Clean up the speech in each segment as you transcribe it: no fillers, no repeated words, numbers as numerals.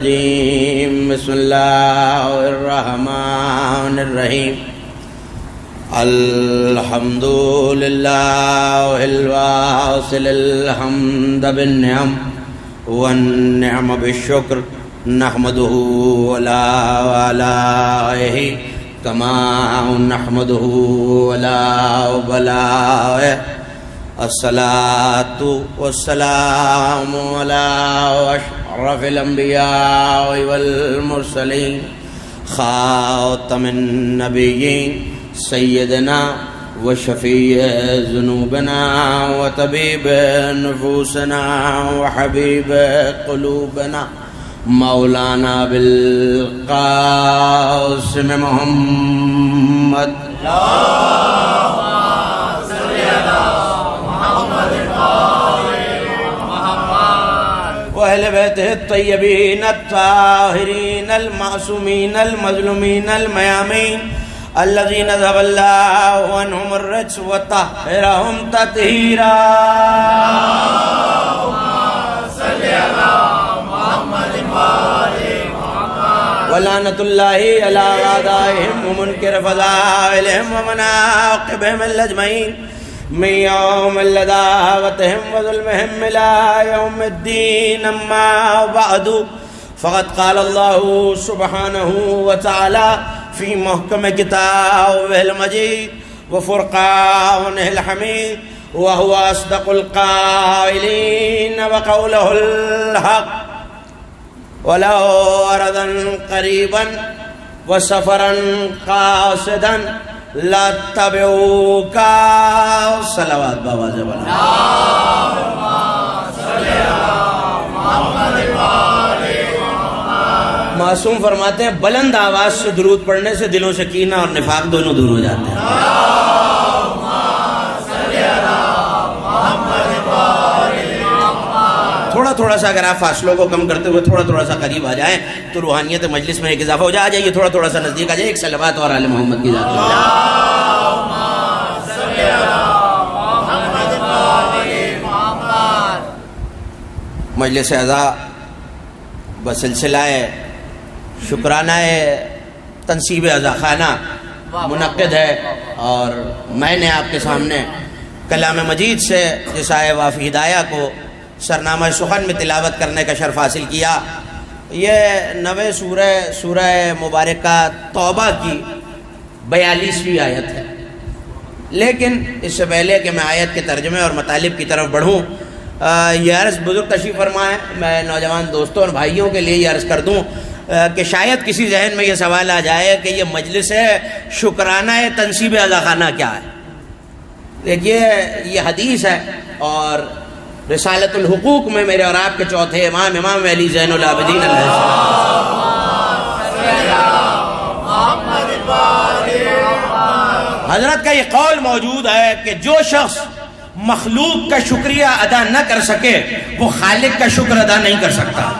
بسم اللہ الرحمن الرحیم الحمد للہ الواصل الحمد بالنعم والنعم بالشکر نحمده ولا آلائه کما نحمده ولا بلائه الصلاة والسلام على أشرف الأنبياء والمرسلين خاتم النبيين سيدنا وشفيع ذنوبنا وطبيب نفوسنا وحبيب قلوبنا مولانا بالقاسم محمد وأهل بيته الطيبين الطاهرين المعصومين المظلومين الميامين الذين ذهب الله عنهم الرجس وطهرهم تطهيرا صل على محمد ولعنة الله على أعدائهم ومنكر فضائلهم ومناقبهم الأجمعين من يوم لداوتهم وظلمهم إلى يوم الدين أما بعد فقد قال الله سبحانه وتعالى في محكم كتابه المجيد وفرقانه الحميد وهو أصدق القائلين وقوله الحق ولو أرضا قريبا وسفرا قاصدا لاتبعوك صلوات بابا زبان معصوم فرماتے ہیں بلند آواز سے درود پڑھنے سے دلوں سے کینہ اور نفاق دونوں دور ہو جاتے ہیں. تھوڑا سا اگر آپ فاصلوں کو کم کرتے ہوئے تھوڑا سا قریب آ جائیں تو روحانیت مجلس میں ایک اضافہ ہو جائے. تھوڑا سا نزدیک آ جائے. ایک صلوات اور آل محمد کی ذات مجلس اعزا بسلسلہ شکرانہ تنصیب اعزا خانہ منعقد ہے اور میں نے آپ کے سامنے کلام مجید سے جسائے وافی ہدایہ کو سرنامہ سخن میں تلاوت کرنے کا شرف حاصل کیا. یہ 9 سورہ مبارکہ توبہ کی 42ویں آیت ہے. لیکن اس سے پہلے کہ میں آیت کے ترجمے اور مطالب کی طرف بڑھوں یہ عرض بزرگ تشریف فرمائیں میں نوجوان دوستوں اور بھائیوں کے لیے یہ عرض کر دوں کہ شاید کسی ذہن میں یہ سوال آ جائے کہ یہ مجلس شکرانہ تنصیب اعزا خانہ کیا ہے. دیکھیے یہ حدیث ہے اور رسالت الحقوق میں میرے اور آپ کے چوتھے امام علی زین العابدین علیہ السلام حضرت کا یہ قول موجود ہے کہ جو شخص مخلوق کا شکریہ ادا نہ کر سکے وہ خالق کا شکر ادا نہیں کر سکتا.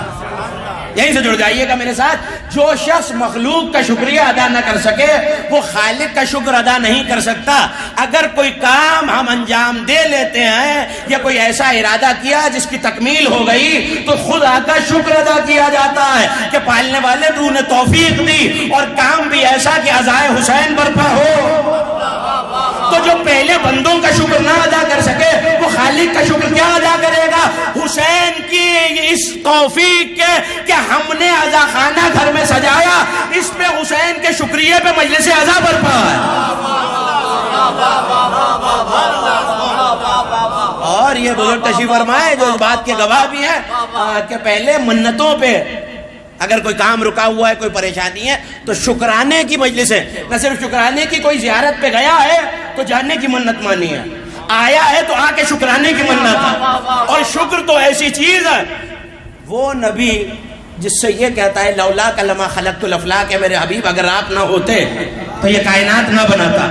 یہیں سے جڑ جائیے گا میرے ساتھ. جو شخص مخلوق کا شکریہ ادا نہ کر سکے وہ خالق کا شکر ادا نہیں کر سکتا. اگر کوئی کام ہم انجام دے لیتے ہیں یا کوئی ایسا ارادہ کیا جس کی تکمیل ہو گئی تو خدا کا شکر ادا کیا جاتا ہے کہ پالنے والے تو نے توفیق دی اور کام بھی ایسا کہ عزائے حسین برپا ہو. تو جو پہلے بندوں کا شکر نہ ادا کر سکے وہ خالق کا شکر کیا ادا کرے گا. حسین کی اس توفیق کے کہ ہم نے عزا خانہ گھر میں سجایا اس پہ حسین کے شکریہ پہ مجلس عزا برپا ہے. اور یہ بزرگ تشریف فرمائے جو اس بات کے گواہ بھی ہیں کہ پہلے منتوں پہ اگر کوئی کام رکا ہوا ہے کوئی پریشانی ہے تو شکرانے کی مجلس ہے. نہ صرف شکرانے کی کوئی زیارت پہ گیا ہے تو جانے کی منت مانی ہے آیا ہے تو آ کے شکرانے کی منت ہے. اور شکر تو ایسی چیز ہے وہ نبی جس سے یہ کہتا ہے لولا کلمہ خلقت الافلاک کہ میرے حبیب اگر آپ نہ ہوتے تو یہ کائنات نہ بناتا.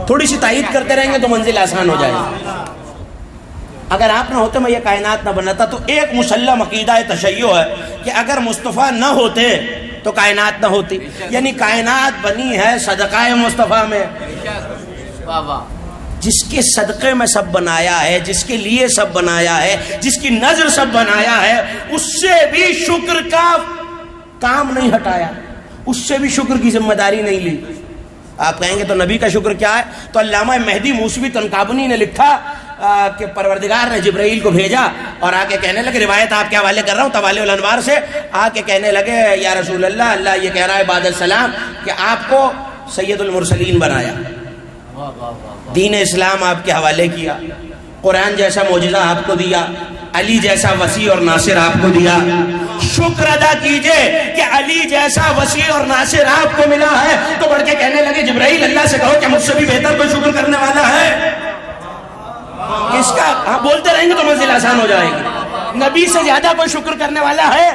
تھوڑی سی تائید کرتے رہیں گے تو منزل آسان ہو جائے گی. اگر آپ نہ ہوتے میں یہ کائنات نہ بناتا. تو ایک مسلم عقیدہ تشیع ہے کہ اگر مصطفیٰ نہ ہوتے تو کائنات نہ ہوتی. یعنی کائنات بنی ہے صدقہ مصطفیٰ میں. جس کے صدقے میں سب بنایا ہے، جس کے لیے سب بنایا ہے، جس کی نظر سب بنایا ہے، اس سے بھی شکر کا کام نہیں ہٹایا، اس سے بھی شکر کی ذمہ داری نہیں لی۔ آپ کہیں گے تو نبی کا شکر کیا ہے؟ تو علامہ مہدی موسوی تنکابنی نے لکھا کہ پروردگار نے جبرائیل کو بھیجا اور آ کے کہنے لگے، روایت آپ کے حوالے کر رہا ہوں طوالع الانوار سے، آ کے کہنے لگے یا رسول اللہ، اللہ یہ کہہ رہا ہے بعد السلام کہ آپ کو سید المرسلین بنایا، دین اسلام آپ کے حوالے کیا، قرآن جیسا معجزہ آپ کو دیا، علی جیسا وسیع اور ناصر آپ کو دیا۔ شکر ادا کیجئے کہ علی جیسا وسیع اور ناصر آپ کو ملا ہے۔ تو بڑھ کے کہنے لگے جبرائیل اللہ سے کہو کہ مجھ سے بھی بہتر کوئی شکر کرنے والا ہے؟ اس کا آپ بولتے رہیں گے تو منزل آسان ہو جائے گی۔ نبی سے زیادہ کوئی شکر کرنے والا ہے؟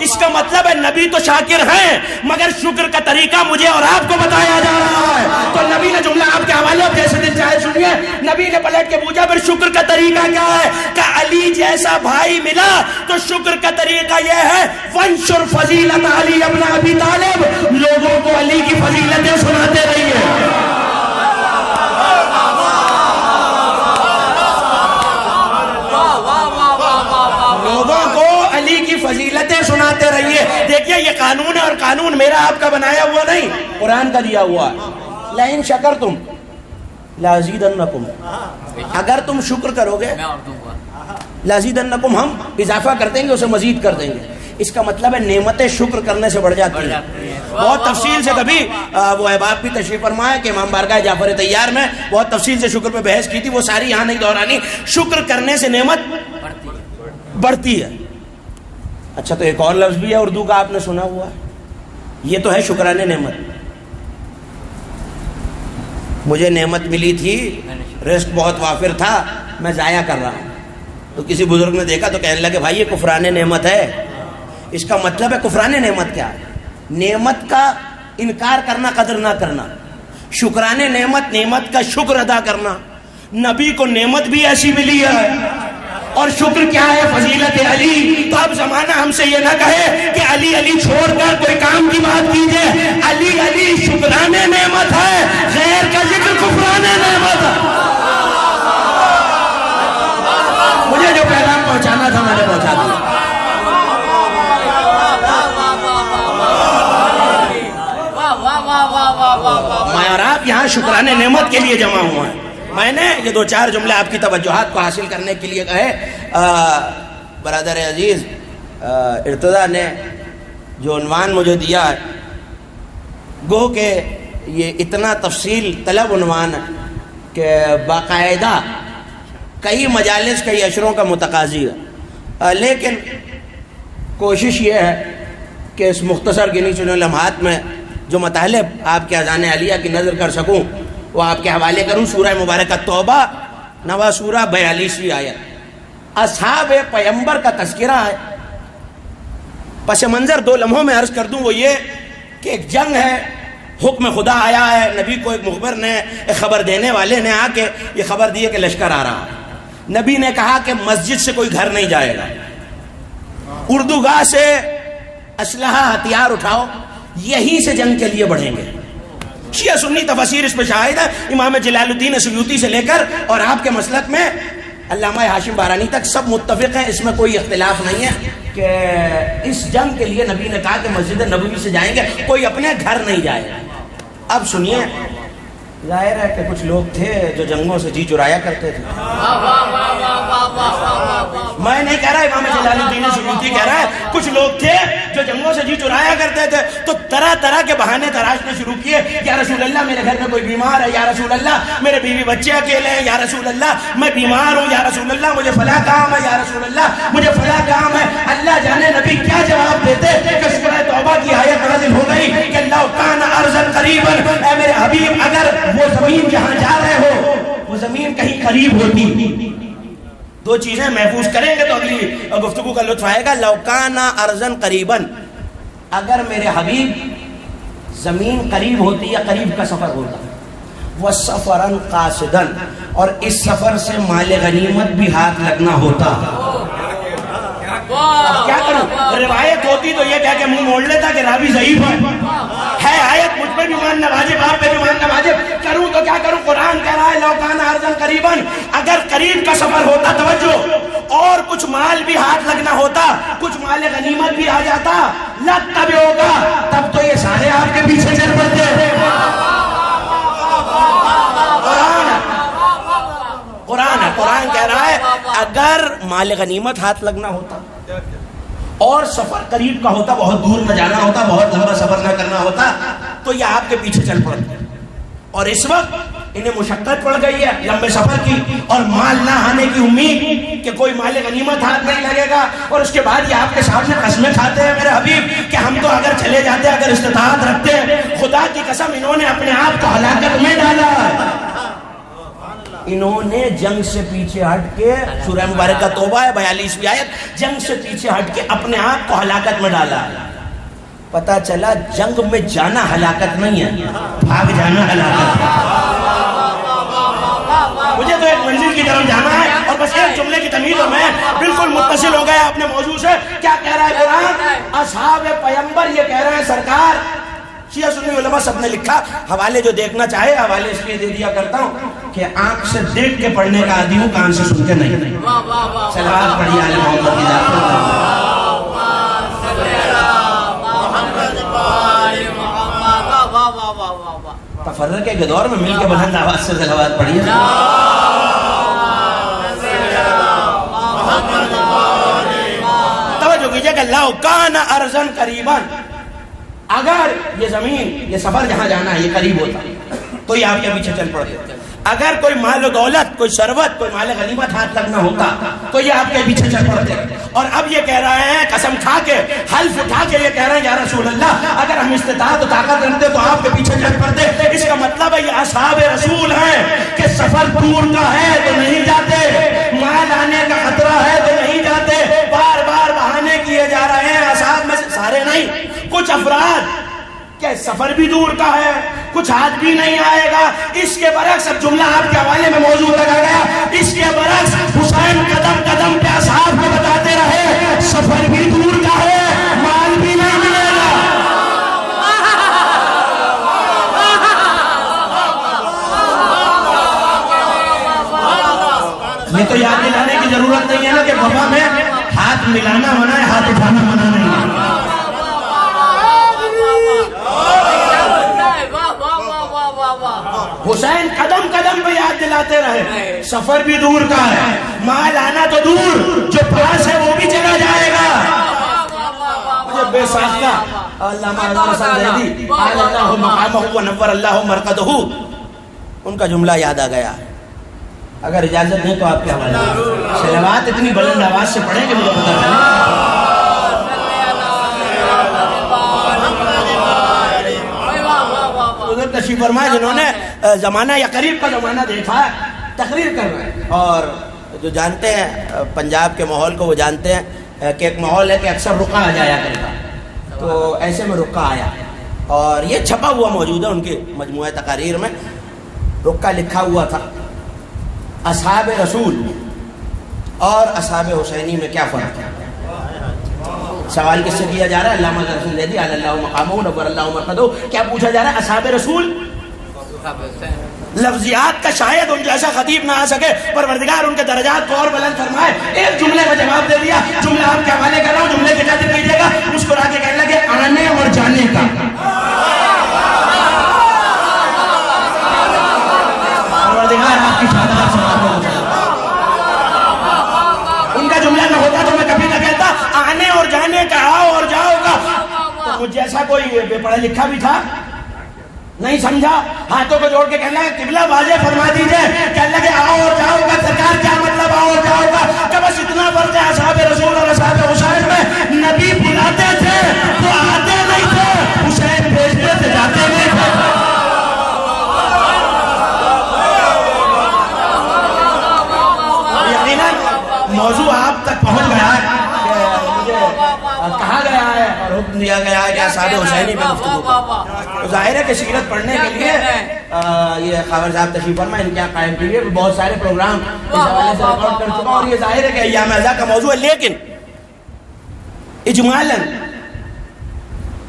اس کا مطلب ہے نبی تو شاکر ہیں، مگر شکر کا طریقہ مجھے اور آپ کو بتایا جا رہا ہے۔ تو نبی نے جملہ آپ کے حوالے جیسے دل چاہے سنیے، نبی نے پلٹ کے پوچھا پھر شکر کا طریقہ کیا ہے؟ کہ علی جیسا بھائی ملا تو شکر کا طریقہ یہ ہے وانشر فضیلت علی ابن ابی طالب، لوگوں کو علی کی فضیلتیں سناتے رہیے۔ فضیلتیں سناتے رہیے۔ دیکھیے یہ قانون ہے، اور قانون میرا آپ کا بنایا ہوا نہیں، قرآن کا دیا ہوا ہے۔ لئن شکرتم لازیدنکم، اگر تم شکر کرو گے لازیدنکم، ہم اضافہ کر دیں گے، اسے مزید کر دیں گے۔ اس کا مطلب ہے نعمتیں شکر کرنے سے بڑھ جاتی ہیں۔ بہت تفصیل سے کبھی وہ احباب بھی تشریف فرمائے کہ امام بارگاہ جعفر طیار میں بہت تفصیل سے شکر پہ بحث کی تھی، وہ ساری یہاں نہیں دہرانی۔ شکر کرنے سے نعمت بڑھتی ہے۔ اچھا تو ایک اور لفظ بھی ہے اردو کا، آپ نے سنا ہوا ہے، یہ تو ہے شکرانے نعمت۔ مجھے نعمت ملی تھی، رزق بہت وافر تھا، میں ضائع کر رہا ہوں۔ تو کسی بزرگ نے دیکھا تو کہنے لگے بھائی یہ کفران نعمت ہے۔ اس کا مطلب ہے کفران نعمت کیا ہے؟ نعمت کا انکار کرنا، قدر نہ کرنا۔ شکران نعمت، نعمت کا شکر ادا کرنا۔ نبی کو نعمت بھی ایسی ملی ہے، اور شکر کیا ہے؟ فضیلت علی۔ تو اب زمانہ ہم سے یہ نہ کہے کہ علی علی چھوڑ کر کوئی کام کی بات کیجئے۔ علی علی شکرانے نعمت ہے، غیر کا ذکر کفرانے نعمت ہے۔ مجھے جو پیغام پہنچانا تھا میں نے پہنچا دیا۔ میں اور آپ یہاں شکرانے نعمت کے لیے جمع ہوا ہے۔ میں نے یہ دو چار جملے آپ کی توجہات کو حاصل کرنے کے لیے کہے۔ برادر عزیز ارتضیٰ نے جو عنوان مجھے دیا ہے، گو کہ یہ اتنا تفصیل طلب عنوان ہے کہ باقاعدہ کئی مجالس کئی اشروں کا متقاضی ہے، لیکن کوشش یہ ہے کہ اس مختصر گنی چنے لمحات میں جو مطالب آپ کے اذان عالیہ کی نظر کر سکوں وہ آپ کے حوالے کروں۔ سورہ مبارکہ توبہ نوا سورہ 42ویں آیت، اصحاب پیغمبر کا تذکرہ ہے۔ پس منظر دو لمحوں میں عرض کر دوں، وہ یہ کہ ایک جنگ ہے، حکم خدا آیا ہے، نبی کو ایک مخبر نے، ایک خبر دینے والے نے آ کے یہ خبر دی ہے کہ لشکر آ رہا ہے۔ نبی نے کہا کہ مسجد سے کوئی گھر نہیں جائے گا، اردوگاہ سے اسلحہ ہتھیار اٹھاؤ، یہیں سے جنگ کے لیے بڑھیں گے۔ شیعہ سنی تفاسیر اس پہ شاہد ہے، امام جلال الدین سیوطی سے لے کر اور آپ کے مسلک میں علامہ ہاشم بارانی تک سب متفق ہیں، اس میں کوئی اختلاف نہیں ہے کہ اس جنگ کے لیے نبی نے کہا کہ مسجد نبوی سے جائیں گے، کوئی اپنے گھر نہیں جائے گا۔ اب سنیے، ظاہر ہے کہ کچھ لوگ تھے جو جنگوں سے جی چرایا کرتے تھے۔ میں نہیں کہہ رہا، امام جلال الدین سیوطی کہہ رہا ہے کچھ لوگ تھے جو جنگوں سے جی چرایا کرتے تھے، تو طرح طرح کے بہانے تراشنے شروع کیے۔ یا رسول اللہ میرے گھر میں کوئی بیمار ہے، یا رسول اللہ میرے بیوی بچے اکیلے ہیں، یا رسول اللہ میں بیمار ہوں، یا رسول اللہ مجھے فلاں کام ہے، یا رسول اللہ مجھے فلاں کام ہے۔ اللہ جانے نبی کیا جواب دیتے کہ سورہ توبہ کی آیت نازل ہو گئی کہ لو کان ارضا قریبا، اے میرے حبیب اگر وہ زمین جہاں جا رہے ہو وہ زمین کہیں قریب ہوتی۔ دو چیزیں محفوظ کریں گے تو اگلی گفتگو کا لطف آئے گا۔ لو کان ارضا قریبا، اگر میرے حبیب زمین قریب ہوتی یا قریب کا سفر ہوتا، وَسَفَرًا قَاصِدًا، اور اس سفر سے مال غنیمت بھی ہاتھ لگنا ہوتا۔ اب کیا کروں؟ روایت ہوتی تو یہ کہہ کے منہ موڑ لیتا کہ راوی ضعیف ہے، ہے آیت مجھ پہ بھی ماننا واجب، آپ پہ بھی ماننا واجب، کروں تو کیا کروں؟ قرآن کہہ رہا ہے لو کان ارضا قریبا، اگر قریب کا سفر ہوتا، توجہ، اور کچھ مال بھی ہاتھ لگنا ہوتا، کچھ مال غنیمت بھی آ جاتا، لاتبعوکا، تب تو یہ سارے آپ کے پیچھے چل پڑتے۔ قرآن کہہ رہا ہے اگر مال غنیمت ہاتھ لگنا ہوتا اور سفر قریب کا ہوتا، بہت دور نہ جانا ہوتا، بہت لمبا سفر نہ کرنا ہوتا، تو یہ آپ کے پیچھے چل پڑتے۔ اور اس وقت انہیں مشقت پڑ گئی ہے لمبے سفر کی، اور مال نہ آنے کی امید کہ کوئی مال غنیمت ہاتھ نہیں لگے گا، اور اس کے بعد یہ آپ کے سامنے قسمیں کھاتے ہیں میرے حبیب کہ ہم تو اگر چلے جاتے، اگر استطاعت رکھتے ہیں، خدا کی قسم انہوں نے اپنے آپ کو ہلاکت میں ڈالا۔ انہوں نے جنگ سے پیچھے ہٹ کے، سورہ مبارکہ توبہ ہے 42ویں آیت، جنگ سے پیچھے ہٹ کے اپنے آپ کو ہلاکت میں ڈالا۔ پتا چلا جنگ میں جانا ہلاکت نہیں ہے، بھاگ جانا ہلاکت ہے۔ مجھے تو ایک منزل کی طرف جانا ہے، اور بس ایک جملے کی تمہید، اور میں بالکل متصل ہو گیا اپنے موضوع سے۔ کیا کہہ رہا ہے قرآن؟ اصحاب پیغمبر یہ کہہ رہے ہیں سرکار، شیعہ سنی علماء سب نے لکھا، حوالے جو دیکھنا چاہے حوالے اس لیے دے دیا کرتا ہوں کہ آنکھ سے دیکھ کے پڑھنے کا عادی ہوں، کان سے سن کے نہیں۔ صلوات پڑھیے آل محمد کی ذات پر۔ تفرقے کے دور میں مل کے بلند آواز سے صلوات پڑھیے۔ توجہ کیجئے کہ لو کان ارضا قریبا، اگر یہ زمین، یہ سفر جہاں جانا ہے یہ قریب ہوتا تو یہ آپ کے پیچھے چل پڑتے۔ اگر کوئی مال و دولت، کوئی ثروت، کوئی مال غنیمت ہاتھ لگنا ہوتا تو یہ آپ کے پیچھے چل پڑتے۔ اور اب یہ کہہ رہے ہیں قسم کھا کے، حلف اٹھا کے یہ کہہ رہے ہیں یا رسول اللہ اگر ہم استطاعت و طاقت رکھتے تو آپ کے پیچھے چل پڑتے۔ اس کا مطلب ہے یہ اصحاب رسول ہیں کہ سفر دور کا ہے تو نہیں جاتے، مال آنے کا خطرہ ہے تو نہیں جاتے، بار بار بہانے کیے جا رہے ہیں۔ اصحاب میں سے سارے نہیں، کچھ افراد کہ سفر بھی دور کا ہے، کچھ ہاتھ بھی نہیں آئے گا۔ اس کے برعکس اب جملہ آپ کے حوالے میں موضوع لگا گیا، اس کے برعکس حسین قدم قدم پہ اصحاب کو بتاتے رہے سفر بھی دور کا ہے، مال بھی نہیں ملے گا۔ یہ تو یاد دلانے کی ضرورت نہیں ہے نا کہ بابا میں ہاتھ ملانا منع ہے، ہاتھ اٹھانا منع نہیں ہے۔ حسین قدم قدم پہ یاد دلاتے رہے سفر بھی دور کا ہے، مال آنا تو دور، جو پاس ہے وہ بھی چلا جائے گا۔ مجھے بے ساختہ علامہ حسن زیدی اعلی اللہ مقامہ ونور اللہ مرقدہ، ان کا جملہ یاد آ گیا۔ اگر اجازت نہیں تو آپ کے حوالے صلوات اتنی بلند آواز سے پڑھیں کہ مجھے پتہ چلے۔ تشریف فرمائے جنہوں نے زمانہ یا قریب کا زمانہ دیکھا ہے، تقریر کر رہے ہیں، اور جو جانتے ہیں پنجاب کے ماحول کو وہ جانتے ہیں کہ ایک ماحول ہے کہ اکثر رقہ آ جایا کرتا، تو ایسے میں رقہ آیا، اور یہ چھپا ہوا موجود ہے ان کی مجموعہ تقاریر میں۔ رقہ لکھا ہوا تھا اصحاب رسول اور اصحاب حسینی میں کیا فرق ہے۔ سوال کس سے کیا جا رہا ہے؟ علامہ حسن زیدی اعلی اللہ مقامہ ونور اللہ مرقدہ۔ کیا پوچھا جا رہا ہے؟ اصحاب رسول، لفظیات کا شاید ان جیسا خطیب نہ آ سکے، پروردگار ان کے درجات کو اور بلند فرمائے۔ ایک جملے میں جواب دے دیا، جملہ آپ کے حوالے کر رہا ہوں، جملے کی قدر کیجیے گا، مسکرا کے کہنے لگے آنے اور جانے کا۔ پروردگار آپ کی شہادت سے ان کا جملہ نہ ہوتا تو میں کبھی نہ کہتا آنے اور جانے کا، آؤ اور جاؤ کا۔ تو مجھ جیسا کوئی بے پڑھا لکھا بھی تھا، نہیں سمجھا، ہاتھوں کو جوڑ کے کہنا ہے قبلہ واضح فرما دیجئے، کہنے لگے آؤ اور جاؤ کا سرکار کیا مطلب آؤ اور جاؤ کا؟ کہ بس اتنا فرق ہے اصحاب رسول اور اصحاب حسین میں، نبی بلاتے تھے وہ آتے نہیں تھے، حسین بھیجتے تھے جاتے نہیں تھے۔ موضوع آپ تک پہنچ گیا ہے کہ مجھے کہا گیا ہے اور حکم دیا گیا ہے کہ اصحاب حسینی پہ گفتگو کرو۔ ظاہر ہے کہ سیرت پڑھنے کے لیے یہ خاور صاحب تشریف فرما ان کے یہاں قائم کیے بہت سارے پروگرام اس حوالے سے ریکارڈ کر چکا، اور یہ ظاہر ہے کہ ایام ازا کا موضوع ہے، لیکن اجمالاً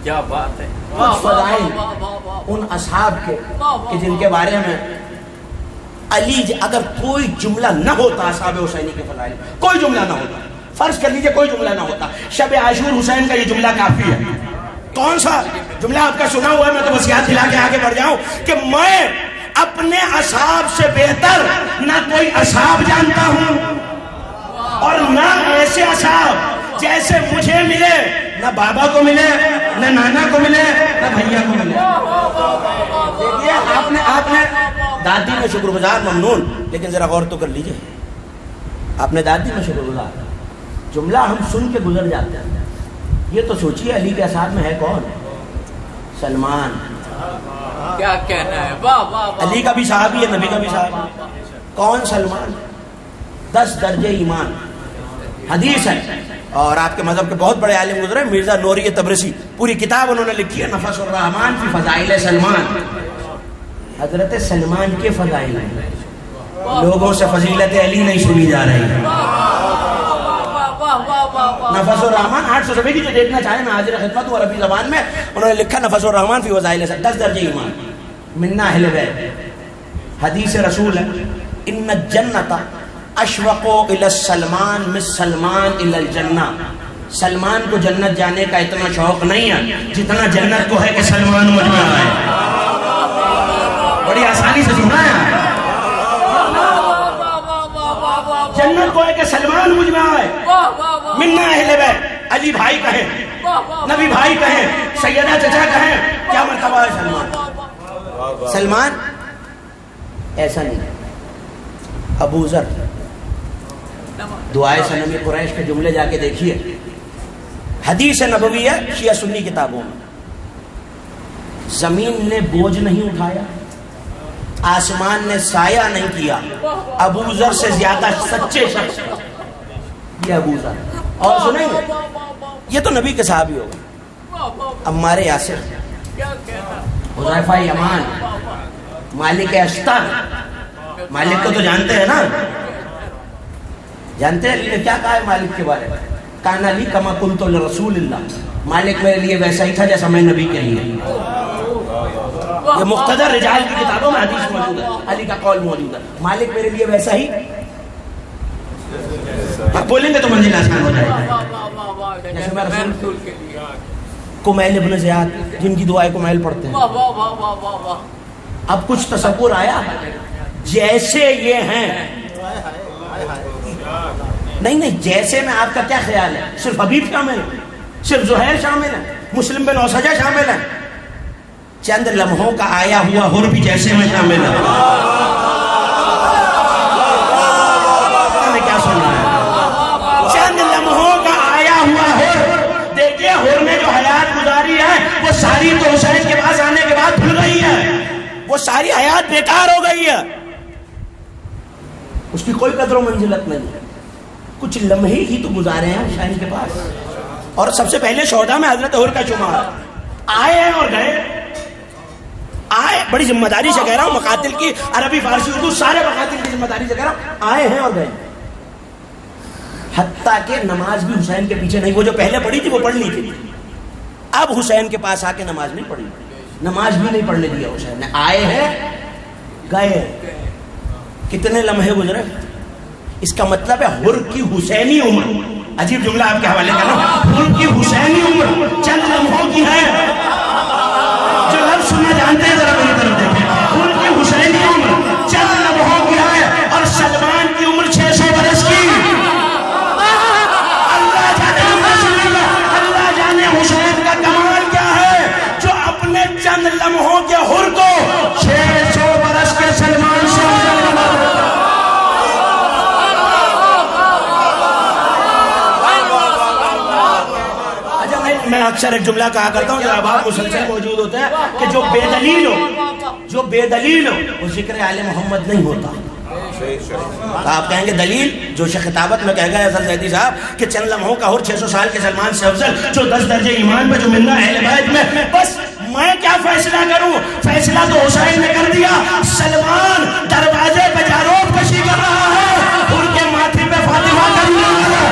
کیا بات ہے. کچھ فضائل ان اصحاب کے کہ جن کے بارے میں علی اگر کوئی جملہ نہ ہوتا اصحاب حسینی کے فضائل، کوئی جملہ نہ ہوتا، فرض کر لیجئے کوئی جملہ نہ ہوتا، شب عاشور حسین کا یہ جملہ کافی ہے. کون سا جملہ آپ کا سنا ہوا ہے؟ میں تو بس یاد دلا کے آگے بڑھ جاؤں کہ میں اپنے اصحاب سے بہتر نہ کوئی اصحاب جانتا ہوں، اور نہ ایسے اصحاب جیسے مجھے ملے، نہ بابا کو ملے، نہ نانا کو ملے، نہ بھیا کو ملے. دیکھیے آپ نے دادی میں شکر گزار ممنون، لیکن ذرا غور تو کر لیجئے، آپ نے دادی میں شکر گزار، جملہ ہم سن کے گزر جاتے ہیں. یہ تو سوچیے علی کے اصحاب میں ہے کون؟ سلمان. کیا کہنا ہے. واہ واہ واہ. علی کا بھی صحابی ہے، نبی کا بھی صحابی. کون؟ سلمان. 10 درجے ایمان حدیث ہے، اور آپ کے مذہب کے بہت بڑے عالم گزرے، مرزا نوری تبرسی، پوری کتاب انہوں نے لکھی ہے نفس الرحمان فی فضائل سلمان. حضرت سلمان کے فضائل ہیں، لوگوں سے فضیلت علی نہیں سنی جا رہی ہے. نفس الرحمان 800 صفحے کی، جو دیکھنا چاہیں میں حاضر خدمت ہوں. عربی زبان میں انہوں نے لکھا نفس الرحمان فی فضائل 10 درجے ایمان. منا اہل بیت، حدیث رسول ہے، ان الجنت اشوق الی السلمان من سلمان الی الجنہ. سلمان کو جنت جانے کا اتنا شوق نہیں ہے جتنا جنت کو ہے کہ سلمان مجھ میں آئے. بڑی آسانی سے سنا ہے، جنت کو ہے کہ سلمان مجھ میں آئے. منا اہل بیت، علی بھائی کہیں، نبی بھائی کہیں، سیدہ چچا کہیں، کیا مرتبہ ہے سلمان. سلمان ایسا نہیں ہے. ابو ذر دعائے صنمی قریش کے جملے جا کے دیکھیے، حدیث نبوی ہے شیعہ سنی کتابوں میں. زمین نے بوجھ نہیں اٹھایا، آسمان نے سایہ نہیں کیا، ابو ذر سے زیادہ سچے شخص یہ ابو ذر. اور سنیں گے، یہ تو نبی کے صحابی ہو گئے. عمار یاسر، حذیفہ یمان، مالک اشتر. مالک کو تو جانتے ہیں نا، جانتے ہیں علی نے کیا کہا ہے مالک کے بارے میں؟ کان علی کما کنت لرسول اللہ. مالک میرے لیے ویسا ہی تھا جیسا میں نبی کے لیے. یہ مقتدر رجال کی کتابوں میں حدیث موجود ہے، علی کا قول موجود ہے. مالک میرے لیے ویسا ہی، آپ بولیں گے تو منزل آسان ہو جائے گا. جیسے میں رسول کمیل ابن زیاد، جن کی دعائیں کمیل پڑھتے ہیں. اب کچھ تصور آیا جیسے یہ ہیں؟ نہیں، جیسے میں آپ کا کیا خیال ہے؟ صرف حبیب شامل ہے، صرف زہیر شامل ہے، مسلم بن اوسجہ شامل ہے؟ چند لمحوں کا آیا ہوا حر بھی جیسے میں شامل ہے. کیا سن رہا ہے؟ چند لمحوں کا آیا ہوا حر. دیکھیے حر نے جو حیات گزاری ہے وہ ساری تو حسین کے پاس آنے کے بعد بھول گئی ہے، وہ ساری حیات بیکار ہو گئی ہے، اس کی کوئی قدر و منزلت نہیں ہے. کچھ لمحے ہی تو گزارے ہیں حسین کے پاس. اور سب سے پہلے شہداء میں حضرت حر کا شمار. آئے ہیں اور گئے. آئے، بڑی ذمہ داری سے کہہ رہا ہوں، مقاتل کی عربی فارسی اردو سارے مقاتل کی ذمہ داری سے کہہ رہا ہوں، آئے ہیں اور گئے. حتیٰ کہ نماز بھی حسین کے پیچھے نہیں، وہ جو پہلے پڑھی تھی وہ پڑھ لی تھی، اب حسین کے پاس آ کے نماز نہیں پڑھی، نماز بھی نہیں پڑھنے دیا حسین نے. آئے ہیں گئے. کتنے لمحے گزرے؟ اس کا مطلب ہے حر کی حسینی عمر، عجیب جملہ آپ کے حوالے کرنا، حر کی حسینی عمر چند لمحوں کی ہے. جو لفظ سننا جانتے ہیں ذرا میری طرف دیکھیں. حر کی حسینی عمر چند لمحوں کی ہے، اور سلمان کی عمر 600 برس کی. اللہ جانے حسین کا کمال کیا ہے، جو اپنے چند لمحوں کے حر کو 600 برس کے سلمان سے میں اکثر ایک جملہ کہا کرتا ہوں جو آپ مسلسل موجود ہوتا ہے کہ جو بے دلیل ہو وہ ذکر آل محمد نہیں ہوتا. آپ کہیں گے دلیل؟ جو شیخ خطابت میں کہہ گئے حسن زیدی صاحب کہ چند لمحوں کا حر 600 سال کے سلمان سے افضل، جو 10 درجے ایمان پہ جو ملنا اہل بیت میں. بس میں کیا فیصلہ کروں؟ فیصلہ تو حسین نے کر دیا. سلمان دروازے پہ جاروب کشی کر رہا ہے، حر کے ماتھے پہ فاطمہ کر رہا ہے.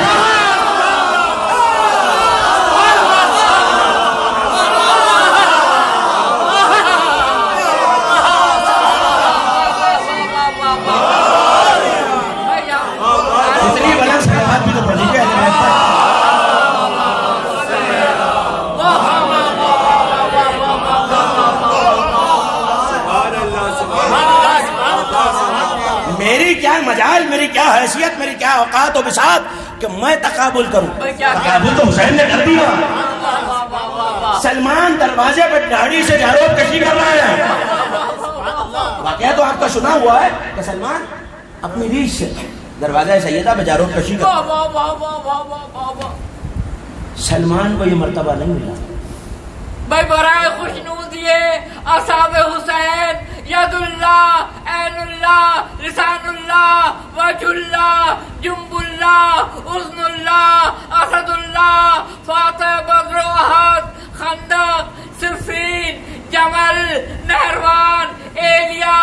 کیا مجال، میری کیا حیثیت، میری کیا اوقات و بساط کہ میں تقابل کروں؟ تقابل تو حسین نے کر دیا. سلمان دروازے پہ داڑھی سے جاروب کشی کر رہا ہے. واقعہ تو آپ کا سنا ہوا ہے کہ سلمان اپنی ریچھ سے دروازہ سیدہ پہ جاروب کشی کر رہا. سلمان کو یہ مرتبہ نہیں ملا. بھائی برائے خوشنودی اصحاب حسین ید اللہ، عین اللہ، لسان اللہ، وجہ اللہ، جنب اللہ، اذن اللہ، اسد اللہ، فاتح، بدر، احد، خندق، صفین، جمل، نہروان، ایلیا،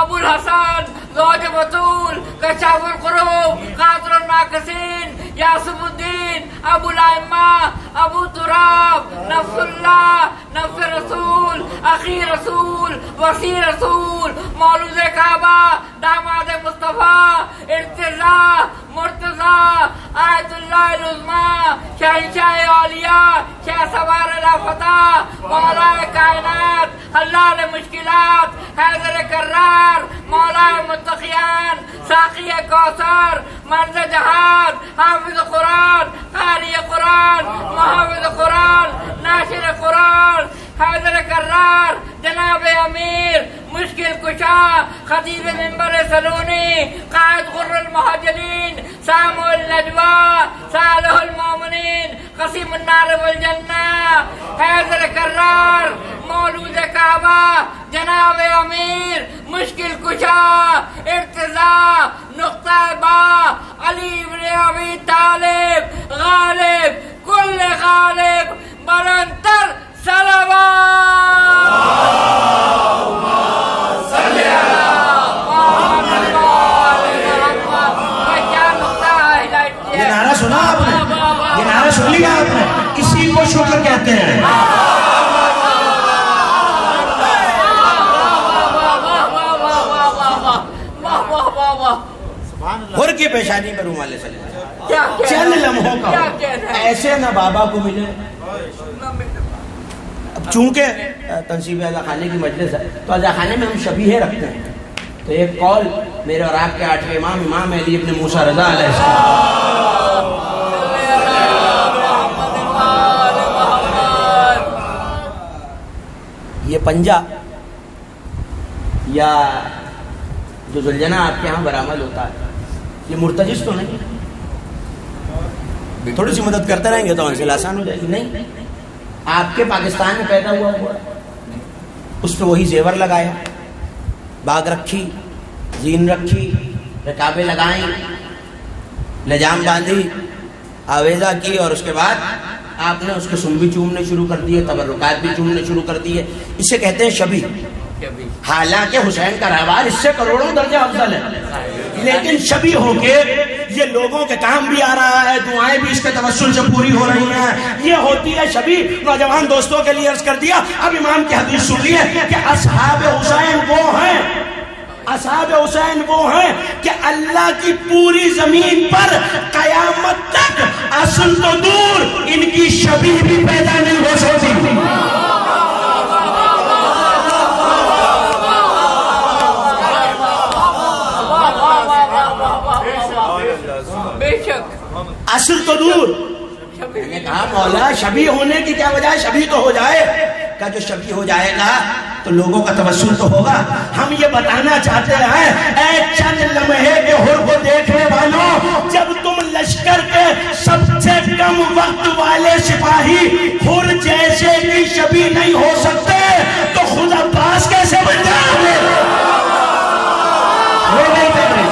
ابو الحسن، زوج بطول، کشاف القروب، قاتل الناقصین، یاسف الدین، ابو الائمہ، ابو تراب، نفس اللہ، نفس رسول، اخی رسول، وسیع رسول، مولود کعبہ، داماد مصطفیٰ، ارتضیٰ، مرتضیٰ، آیت اللہ العظمیٰ، شہنشاہ اولیاء، شاہ سوار لافتہ، مولا کائنات، حلال مشکلات، حیدر کرار، مولا متقیان، ساقی کوثر، مرد جہاد، حافظ قرآن، قاری قرآن، محافظ قرآن، ناشر قرآن، حیدر کرار، جناب امیر، مشکل کشا، خطیب منبر سلونی، قائد غر المہاجرین، سامع النجوى، صالح المؤمنین، قسیم النار والجنہ، حیدر کرار، مولود کعبہ، جناب امیر، مشکل کشا، ارتضیٰ، نقطہ با، علی بن ابی طالب، غالب، کل غالب، بلندتر صلوات. صلی یہ نعرہ سنا آپ نے، یہ نعرہ سن لیا آپ نے، اسی کو شکر کہتے ہیں. غر کی پیشانی میں رومال صلی چند لمحوں کا ایسے نہ بابا کو ملے. اب چونکہ تنصیب اعلیٰ خانے کی مجلس ہے تو اعلیٰ خانے میں ہم شبیہ رکھتے ہیں. تو ایک قول میرے اور آپ کے 8ویں امام علی ابن موسیٰ رضا علیہ السلام، یہ پنجہ یا جو زلجنہ آپ کے ہاں برآمد ہوتا ہے یہ مرتجز تو نہیں، تھوڑی سی مدد کرتے رہیں گے تو منزل آسان ہو جائے گی. نہیں، آپ کے پاکستان میں پیدا ہوا اس پہ وہی زیور لگایا، باغ رکھی، زین رکھی، رکابیں لگائیں، لجام باندھی، آویزہ کی، اور اس کے بعد آپ نے اس کے سن بھی چومنے شروع کر دیے، تبرکات بھی چومنے شروع کر دیے. اسے کہتے ہیں شبیہ. حالانکہ حسین کا رہبار اس سے کروڑوں درجہ افضل ہے، لیکن شبیہ ہو کے یہ لوگوں کے کام بھی آ رہا ہے، دعائیں بھی اس کے توسل سے پوری ہو رہی ہیں. یہ ہوتی ہے شبیہ. نوجوان دوستوں کے لیے عرض کر دیا، اب امام کی حدیث سن لیے کہ اصحاب حسین وہ ہیں، اصحاب حسین وہ ہیں کہ اللہ کی پوری زمین پر قیامت تک اصل تو دور ان کی شبیہ بھی پیدا نہیں ہو سکتی. اصل تو دور. میں نے کہا مولا شبیہ ہونے کی کیا وجہ ہے؟ شبیہ تو ہو جائے. کہ جو شبیہ ہو جائے گا تو لوگوں کا توسل تو ہوگا. ہم یہ بتانا چاہتے ہیں اے چند لمحے کے حر کو دیکھنے والوں، جب تم لشکر کے سب سے کم وقت والے سپاہی حر جیسے کی شبیہ نہیں ہو سکتے تو خود عباس کیسے بن جاؤ گے؟ وہ نہیں کر رہے.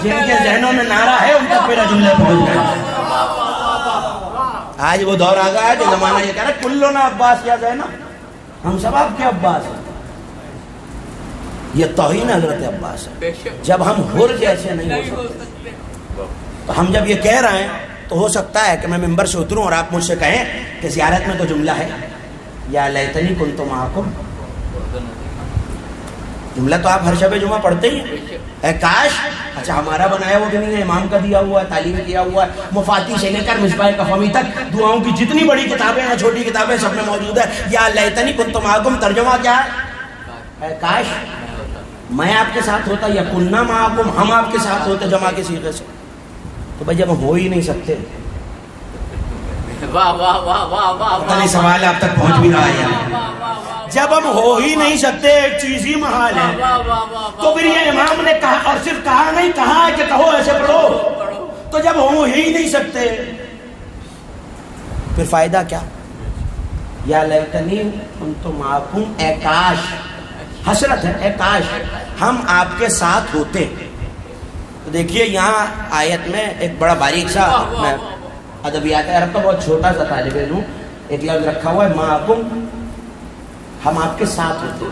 جن کے ذہنوں میں نعرہ ہے ان تک میرا جملہ پہنچ گیا. آج وہ دور آ گیا ہے جو زمانہ یہ کہہ رہا ہے کلنا عباس یا زینب، ہم سب آپ کے عباس ہیں. یہ توہین حضرت عباس ہے. جب ہم حر جیسے نہیں ہو سکتے تو ہم جب یہ کہہ رہے ہیں تو ہو سکتا ہے کہ میں ممبر سے اتروں اور آپ مجھ سے کہیں کہ زیارت میں تو جملہ ہے یا لیتنی کنت معکم، جملہ تو آپ ہر شب جمعہ پڑھتے ہی ہیں. اے کاش. اچھا ہمارا بنایا وہ بھی نہیں ہے, امام کا دیا ہوا ہے, تعلیم کیا ہوا ہے, مفاتیح سے لے کر مصباح کفامی تک دعاؤں کی جتنی بڑی کتابیں ہیں چھوٹی کتابیں سب میں موجود ہے. یا لیتنی کنت معکم, ترجمہ کیا ہے؟ اے کاش میں آپ کے ساتھ ہوتا, یا کننا معکم, ہم آپ کے ساتھ ہوتے جمع کے صیغے سے. تو بھائی جب ہم ہو ہی نہیں سکتے, واہ واہ واہ واہ واہ پتہ نہیں سوال آپ تک پہنچ بھی رہا ہے, جب ہم ہو ہی نہیں سکتے ایک چیز ہی محال ہے, تو پھر یہ امام نے کہا, اور صرف کہا نہیں, کہا کہ کہو ایسے پڑھو. تو جب ہو ہی نہیں سکتے پھر فائدہ کیا؟ یا لیتنی کنت معکم, اے کاش, حسرت ہے, اے کاش ہم آپ کے ساتھ ہوتے. تو دیکھیے یہاں آیت میں ایک بڑا باریک سا, میں ادبیات عرب کا بہت چھوٹا سا طالب علم ہوں, ایک لفظ رکھا ہوا ہے معکم, ہم آپ کے ساتھ ہوتے.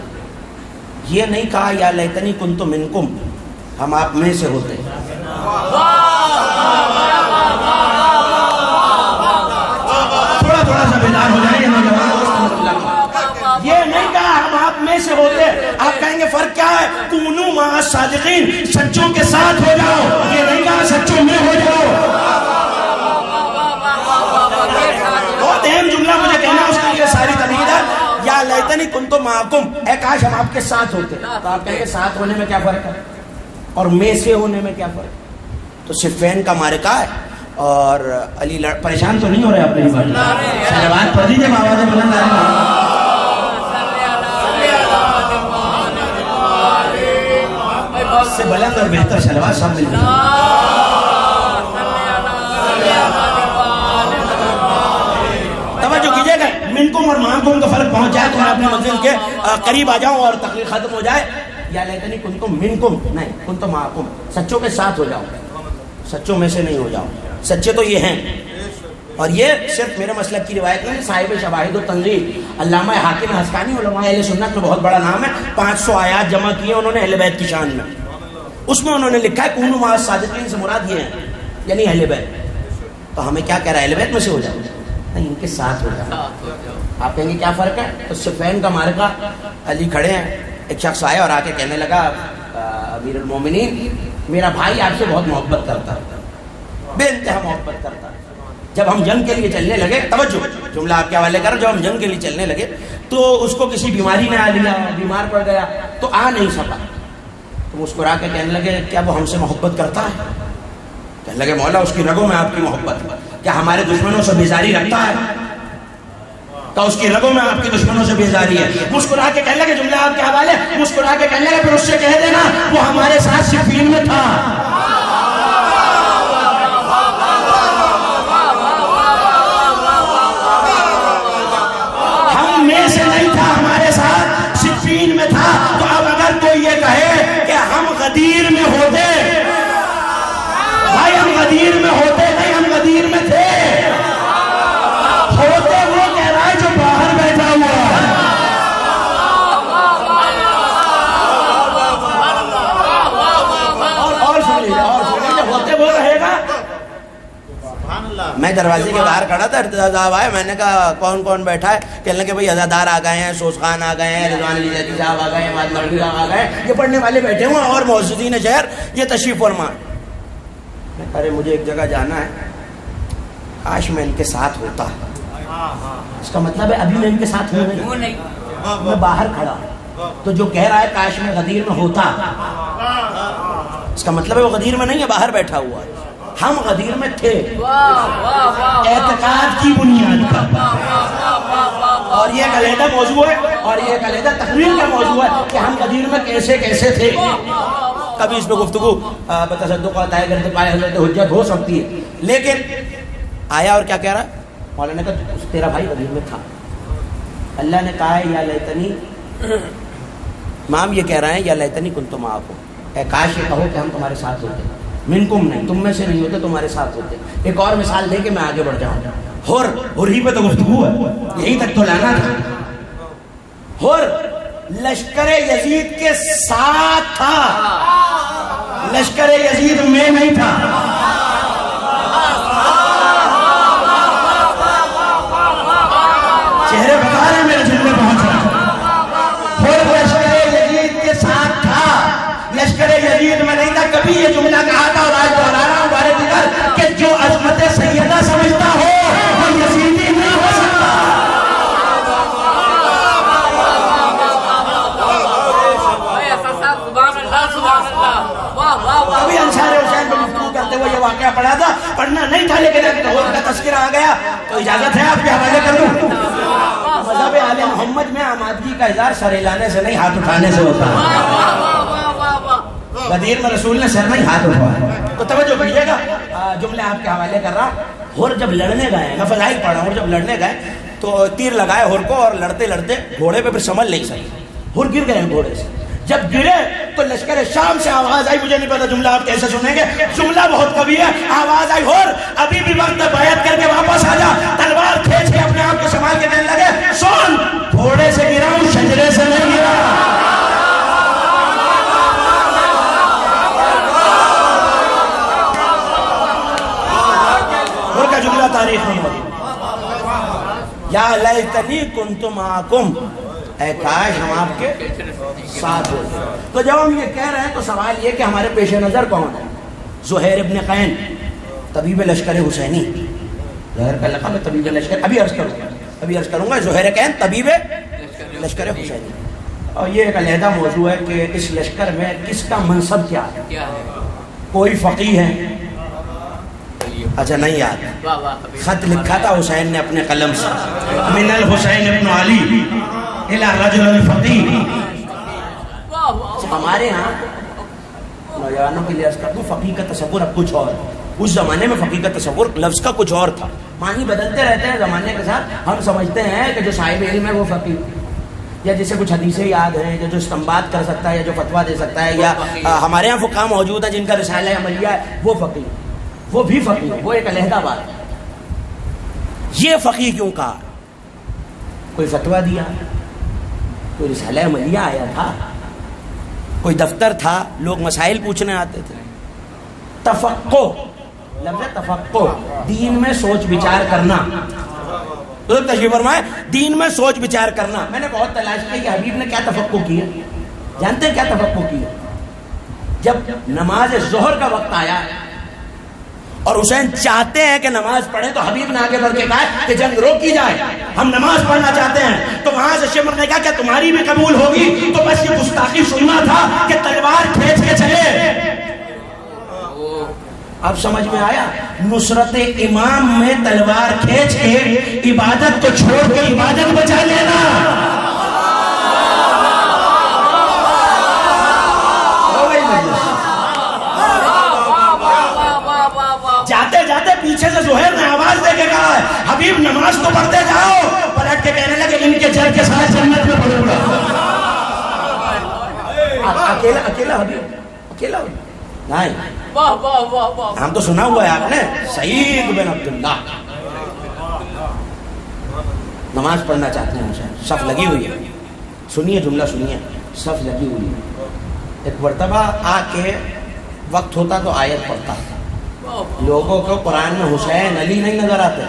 یہ نہیں کہا یا لیتنی کنت منکم, ہم آپ میں سے ہوتے. تھوڑا سا بیدار ہو جائیں یہ نہیں کہا ہم آپ میں سے ہوتے. آپ کہیں گے فرق کیا ہے؟ کونوا مع الصادقین, سچوں کے ساتھ ہو جاؤ. یہ نہیں کہا سچوں میں ہو جاؤ. بہت اہم جملہ مجھے کہنا, اس کے لیے ساری تمہید ہے. یا لیتنی کنت معکم, اے کاش ہم آپ کے ساتھ ہوتے. تو آپ کہیں گے ساتھ ہونے میں کیا فرق ہے اور میں سے ہونے میں کیا فرق ہے؟ تو صفین کا معرکہ ہے, اور علی پریشان تو نہیں ہو رہے اپنے بات, صلوات پڑھ دیجیے آواز بلند آ رہی. اس سے بلند اور بہتر صلوات سب مل جائے. توجہ کیجیے گا, منکم اور معکم کا فرق پہنچ جائے تو میں اپنے منزل کے قریب آ جاؤں اور تقریر ختم ہو جائے. یا لیتنی کنتم منکم, نہیں کنت معکم, سچوں کے ساتھ ہو جاؤ, سچوں میں سے نہیں ہو جاؤ. سچے تو یہ ہیں, اور یہ صرف میرے مسلک کی روایت نہیں, صاحب شواہد و تنزیل علامہ حاکم حسقانی علماء اہل سنت میں بہت بڑا نام ہے, 500 آیات جمع کیے انہوں نے اہل بیت کی شان میں. اس میں انہوں نے لکھا ہے کونوا مع الصادقین سے مراد یہ ہے, یعنی اہل بیت. تو ہمیں کیا کہہ رہا ہے, اہل بیت میں سے ہو جاؤ, نہیں ان کے ساتھ ہو جاؤ. آپ کہیں گے کیا فرق ہے؟ تو صفین کا معرکہ, علی کھڑے ہیں, ایک شخص آیا اور آ کے کہنے لگا امیر المومنین میرا بھائی آپ سے بہت محبت کرتا ہے, بے انتہا محبت کرتا ہے. جب ہم جنگ کے لیے چلنے لگے, توجہ جملہ آپ کے حوالے کر, جب ہم جنگ کے لیے چلنے لگے تو اس کو کسی بیماری نے آ لیا, بیمار پڑ گیا تو آ نہیں سکا. تو مسکرا کے کہنے لگے کیا وہ ہم سے محبت کرتا ہے؟ کہنے لگے مولا اس کی رگوں میں آپ کی محبت ہے. کیا ہمارے دشمنوں سے بیزاری رکھتا ہے؟ کہ اس کی رگوں میں آپ کے دشمنوں سے بیزاری ہے. مسکرا کے کہنے لگے, جملہ آپ کے حوالے, مسکرا کے کہنے لگے پھر اس سے کہہ دینا وہ ہمارے ساتھ صفین میں تھا. ہم میں سے نہیں تھا, ہمارے ساتھ صفین میں تھا. تو اب اگر کوئی یہ کہے کہ ہم غدیر میں ہوتے, بھائی ہم غدیر میں ہوتے نہیں, ہم غدیر میں تھے. ہوتے وہ کہہ رہا ہے جو باہر بیٹھا ہوا ہے. اور سن لیجیے, ہوتے وہ رہے گا. میں دروازے کے باہر کھڑا تھا, ارتضیٰ صاحب آئے, میں نے کہا کون کون بیٹھا ہے؟ کہنے لگے بھائی عزادار آ گئے ہیں, سوس خان آ گئے ہیں, رضوان علی زیدی صاحب آ گئے ہیں, ماد نقوی صاحب آ گئے ہیں, یہ پڑھنے والے بیٹھے ہوئے اور محدثین شہر یہ تشریف فرما. ارے مجھے ایک جگہ جانا ہے, کاش میں ان کے ساتھ ہوتا. اس کا مطلب ہے ابھی میں ان کے ساتھ ہوں نہیں, میں باہر کھڑا. تو جو کہہ رہا ہے کاش میں غدیر میں ہوتا, اس کا مطلب ہے وہ غدیر میں نہیں ہے, باہر بیٹھا ہوا ہے. ہم غدیر میں تھے اعتقاد کی بنیاد پر, اور یہ ایک علیحدہ موضوع ہے, اور یہ ایک علیحدہ تقریر کا موضوع ہے کہ ہم غدیر میں کیسے کیسے تھے. کبھی اس پہ گفتگو بتصدق و عطائے کرتے پائے حضرت حجت ہو سکتی ہے. لیکن آیا اور کیا کہہ رہا ہے؟ مولانا نے کہا تیرا بھائی غدیر میں تھا. اللہ نے کہا ہے یا لیتنی, امام یہ کہہ رہے ہیں یا لیتنی کنت معکم, اے کاش یہ کہو کہ ہم تمہارے ساتھ ہوتے, منکم نہیں, تم میں سے نہیں ہوتے, تمہارے ساتھ ہوتے. ایک اور مثال دے کے میں آگے بڑھ جاؤں. ہر ہی پہ تو گفتگو ہے, یہیں تک تو لانا تھا. ہر لشکر یزید کے ساتھ تھا, لشکر یزید میں نہیں تھا. چہرے بتا رہے میرے جن میں پہنچ رہا. ہر لشکر یزید کے ساتھ کبھی یہ جملہ کہا تھا اور آج دوہرا رہا ہوں بارے دیگر کہ جو عظمت سیدہ سمجھتا ہو وہ یزیدی نہیں ہو سکتا. کبھی انصار حسین پہ گفتگو کرتے ہوئے یہ واقعہ پڑھا تھا, پڑھنا نہیں تھا لیکن اب غور کا تذکرہ آ گیا تو اجازت ہے آپ کے حوالے کر دوں. مذہب آل محمد میں آمادگی کا اظہار سر ہلانے سے نہیں ہاتھ اٹھانے سے ہوتا ہے. غدیر میں رسول نے سر نہیں ہاتھ اٹھایا. تو توجہ کیجیے گا, جملے آپ کے حوالے کر رہا. ہور جب لڑنے گئے, میں فضائل پڑھ رہا ہوں, جب لڑنے گئے تو تیر لگائے ہور کو اور لڑتے لڑتے گھوڑے پہ پھر سنبھل نہیں سکے, ہور گر گئے گھوڑے سے. جب گرے تو لشکر شام سے آواز آئی, مجھے نہیں پتا جملہ آپ کیسے سنیں گے, جملہ بہت قوی ہے. آواز آئی ہور ابھی بھی وقت بیعت کر کے واپس آ جا. تلوار کھینچ کے اپنے آپ کو سنبھال کے دینے لگے, سن گھوڑے سے گرا ہوں شجرے سے نہیں گرا. اور کا جملہ تاریخ میں موجود, یا لیتنی کنت معکم, اے کاش ہم آپ کے ساتھ ہو. تو جب ہم یہ کہہ رہے ہیں تو سوال یہ کہ ہمارے پیش نظر کون ہے؟ زہیر ابن قین, طبیب لشکر حسینی. زہیر کا لقب ہے طبیب لشکر, ابھی عرض کروں گا. زہیر قین طبیب لشکر حسینی. اور یہ ایک علیحدہ موضوع ہے کہ اس لشکر میں کس کا منصب کیا ہے. کوئی فقیہ ہے؟ اچھا نہیں یاد. خط لکھا تھا حسین نے اپنے قلم سے, من الحسین ابن علی الى رجل الفقیہ. ہمارے ہاں نوجوانوں کے لیے عرض کر دوں, فقیہ کا تصور اب کچھ اور. اس زمانے میں فقیہ کا تصور لفظ کا کچھ اور تھا. معنی بدلتے رہتے ہیں زمانے کے ساتھ. ہم سمجھتے ہیں کہ جو صاحب علم ہے وہ فقیہ, یا جسے کچھ حدیثیں یاد ہیں, یا جو استنباط کر سکتا ہے, یا جو فتویٰ دے سکتا ہے, یا ہمارے ہاں فقہاء موجود ہیں جن کا رسالہ عملیہ ہے, وہ فقیہ. وہ بھی فقیہ ہے, وہ ایک علیحدہ بات ہے. یہ فقیہ کیوں کہا؟ کوئی فتویٰ دیا, کوئی رسالہ عملیہ آیا تھا, کوئی دفتر تھا, لوگ مسائل پوچھنے آتے تھے. تفقہ, لفظ تفقہ دین میں سوچ بچار کرنا. تشریف فرمائے, دین میں سوچ بچار کرنا. میں نے بہت تلاش کی کہ حبیب نے کیا تفقہ کیا. جانتے ہیں کیا تفقہ کیا؟ جب نماز ظہر کا وقت آیا اور حسین چاہتے ہیں کہ نماز پڑھیں, تو حبیب نے آگے بڑھ کے کہا کہ جنگ روکی جائے, ہم نماز پڑھنا چاہتے ہیں. تو وہاں سے شمر نے کہا کہ تمہاری بھی قبول ہوگی. تو بس یہ گستاخی سننا تھا کہ تلوار کھینچ کے چلے. اب سمجھ میں آیا, نصرت امام میں تلوار کھینچ کے عبادت کو چھوڑ کے عبادت بچا لینا. جاتے جاتے پیچھے سے زہیر نے آواز دے کے کہا ہے, حبیب نماز تو پڑھتے جاؤ. پلٹ کے کہنے لگے ان کے جر کے ساتھ جنت میں پڑھوں گا. اکیلا حبیب, اکیلا نہیں. ہم تو سنا ہوا ہے آپ نے, سعید بن عبداللہ نماز پڑھنا چاہتے ہیں حسین. صف لگی ہوئی ہے, سنیے جملہ سنیے, صف لگی ہوئی ہے. ایک مرتبہ آ کے وقت ہوتا تو آیت پڑھتا. لوگوں کو قرآن میں حسین علی نہیں نظر آتے,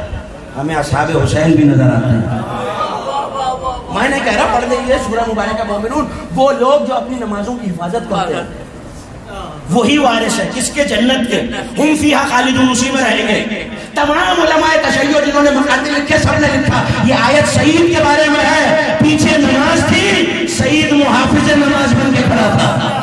ہمیں اصحاب حسین بھی نظر آتے ہیں. میں نے کہہ رہا پڑھ لیجیے سورہ مبارکہ مومنون. وہ لوگ جو اپنی نمازوں کی حفاظت کرتے ہیں وہی وارث ہے کس کے؟ جنت کے. ہم فیہا خالدون, اسی میں رہیں گے. تمام علماء تشیع جنہوں نے مقاصد لکھے سب نے لکھا یہ آیت سعید کے بارے میں ہے. پیچھے نماز تھی, سعید محافظ نماز بن کے کھڑا تھا.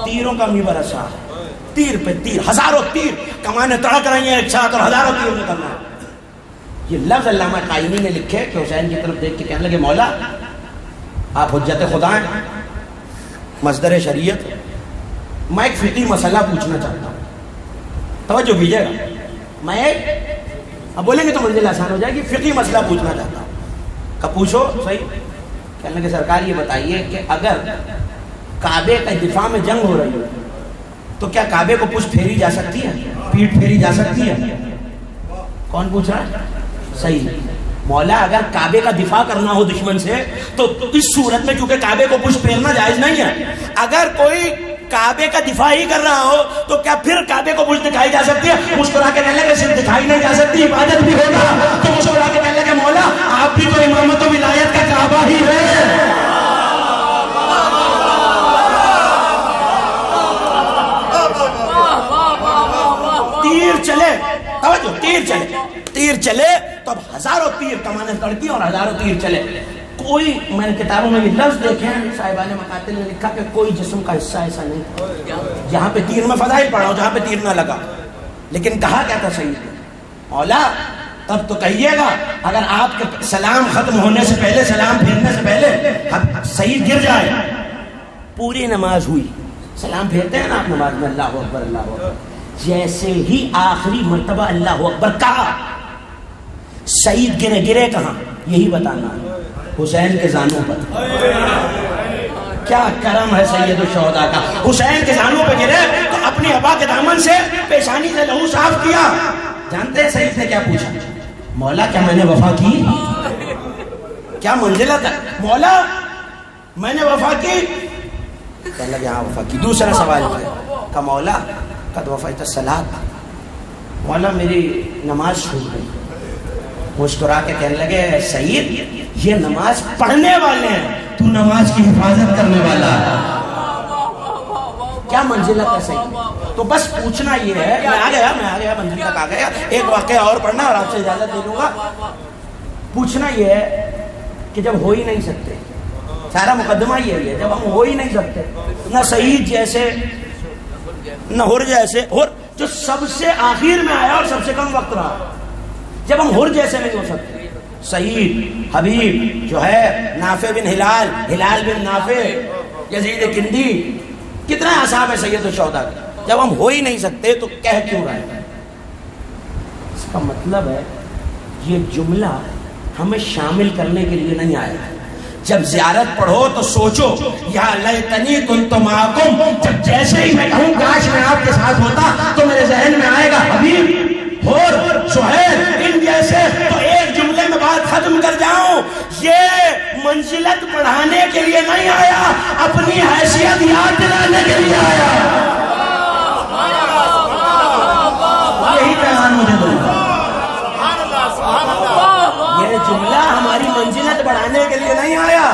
تیروں کا میوہ رسا, تیر پہ تیر, ہزاروں تیر, کمانے تڑک رہی ہیں ایک ساتھ اور ہزاروں تیر نکلنا ہے. یہ لفظ علامہ قائمی نے لکھے کہ حسین کی طرف دیکھ کے کہنے لگے, مولا آپ حجت خدا ہیں, مصدر شریعت. میں ایک فقہی مسئلہ پوچھنا چاہتا ہوں, توجہ کیجیے گا. میں اب بولیں گے تو مجھے آسان ہو جائے گی. فقہی مسئلہ پوچھنا چاہتا ہوں. کب پوچھو صحیح. کہنے لگے سرکار یہ بتائیے کہ اگر کعبے کا دفاع میں جنگ ہو رہی ہو تو کیا کعبے کو پشت پھیری جا سکتی ہے, پیٹ پھیری جا سکتی ہے؟ کون پوچھ رہا ہے؟ صحیح. مولا اگر کعبے کا دفاع کرنا ہو دشمن سے تو اس صورت میں کیونکہ کعبے کو پشت پھیرنا جائز نہیں ہے, اگر کوئی کعبے کا دفاع ہی کر رہا ہو تو کیا پھر کعبے کو پشت دکھائی جا سکتی ہے؟ مسکرا کے کہنے لگے صرف دکھائی نہیں جا سکتی, عبادت بھی ہوگا. تو مسکرا کے کہنے لگے مولا آپ بھی تو امامت و ولایت کا کعبہ ہی ہے. کمانیں کڑکی اور ہزاروں تیر چلے. کوئی میں نے کتابوں میں بھی لفظ دیکھے ہیں, صاحبان مقاتل نے لکھا کہ کوئی جسم کا حصہ ایسا نہیں تھا جہاں پہ تیر, میں فضائل پڑھا ہوں, جہاں پہ تیر نہ لگا. لیکن کہا کیا تھا سید نے, مولا تب تو کہیے گا اگر آپ کے سلام ختم ہونے سے پہلے, سلام پھیرنے سے پہلے سید گر جائے. پوری نماز ہوئی, سلام پھیرتے ہیں نا آپ نماز میں, اللہ اکبر اللہ اکبر, جیسے ہی آخری مرتبہ اللہ اکبر کہا, سعید گرے کہاں یہی بتانا ہے, حسین کے زانوں پر. کیا کرم ہے سید الشہداء کا, حسین کے زانوں پہ گرے تو اپنی ابا کے دامن سے پیشانی سے لہو صاف کیا. جانتے ہیں سعید نے کیا پوچھا, مولا کیا میں نے وفا کی, کیا منزلت ہے, مولا میں نے وفا کی. کہنے لگے ہاں وفا کی. دوسرا سوال ہے, کہ مولا قد وفیت الصلاۃ, مولا میری نماز چھوٹ گئی. مسکرا کے کہنے لگے سعید یہ نماز پڑھنے والے ہیں, تو نماز کی حفاظت کرنے والا ہے. کیا منزلت ہے سعید. تو بس پوچھنا یہ ہے, میں آ گیا منزل تک آ گیا. ایک واقعہ اور پڑھنا اور آپ سے اجازت لے لوں گا. پوچھنا یہ ہے کہ جب ہو ہی نہیں سکتے, سارا مقدمہ یہ ہے, جب ہم ہو ہی نہیں سکتے, نہ سعید جیسے نہ ہر جیسے, ہر جو سب سے آخر میں آیا اور سب سے کم وقت رہا, جب ہم ہر جیسے نہیں ہو سکتے, سعید حبیب جو ہے, نافع بن ہلال, ہلال بن نافع, یزید کندی, کتنے اصحاب ہے سید الشہداء کے, جب ہم ہو ہی نہیں سکتے تو کہہ کیوں رہے ہیں. اس کا مطلب ہے یہ جملہ ہمیں شامل کرنے کے لیے نہیں آیا ہے. جب زیارت پڑھو تو سوچو یا لیتنی کنت معکم, جب جیسے ہی میں کہوں کاش میں آپ کے ساتھ ہوتا تو میرے ذہن میں آئے گا حبیب اور سہیل ان جیسے, تو ایک جملے میں بات ختم کر جاؤں. یہ منزلت پڑھانے کے لیے نہیں آیا, اپنی حیثیت یاد دلانے کے لیے آیا. یہی پیغام مجھے دو. یہ جملہ ہماری منزلت بڑھانے کے لیے نہیں آیا,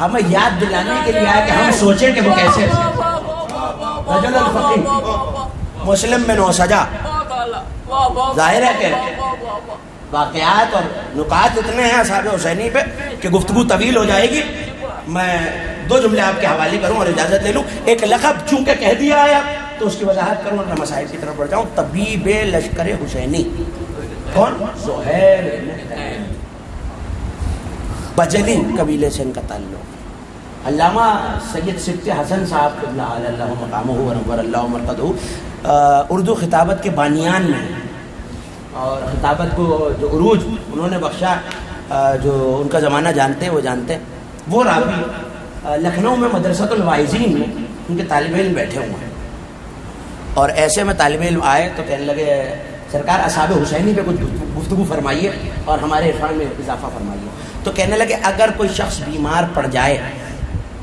ہمیں یاد دلانے کے لیے آیا کہ ہم سوچیں کہ وہ کیسے. رجل الفقیہ مسلم میں نو سجا, ظاہر ہے کہ واقعات اور نکات اتنے ہیں اصحاب حسینی پہ کہ گفتگو طویل ہو جائے گی. میں دو جملے آپ کے حوالے کروں اور اجازت لے لوں. ایک لقب چونکہ کہہ دیا آیا تو اس کی وضاحت کروں اور مسائل کی طرف بڑھ جاؤں. طبیب لشکر حسینی کون؟ زہیر بجلی قبیلے سے ان کا تعلق. علامہ سید سبط حسن صاحب قبلہ اللہ مقامہ ونور اللہ مرقدہ اردو خطابت کے بانیان میں, اور خطابت کو جو عروج انہوں نے بخشا, جو ان کا زمانہ جانتے ہیں وہ جانتے ہیں. وہ راوی لکھنؤ میں مدرسۃ الواعظین میں ان کے طالب علم بیٹھے ہوئے ہیں, اور ایسے میں طالب علم آئے تو کہنے لگے سرکار اصحاب حسینی پہ کچھ گفتگو فرمائیے اور ہمارے عرفان میں اضافہ فرمائیے. تو کہنے لگے اگر کوئی شخص بیمار پڑ جائے,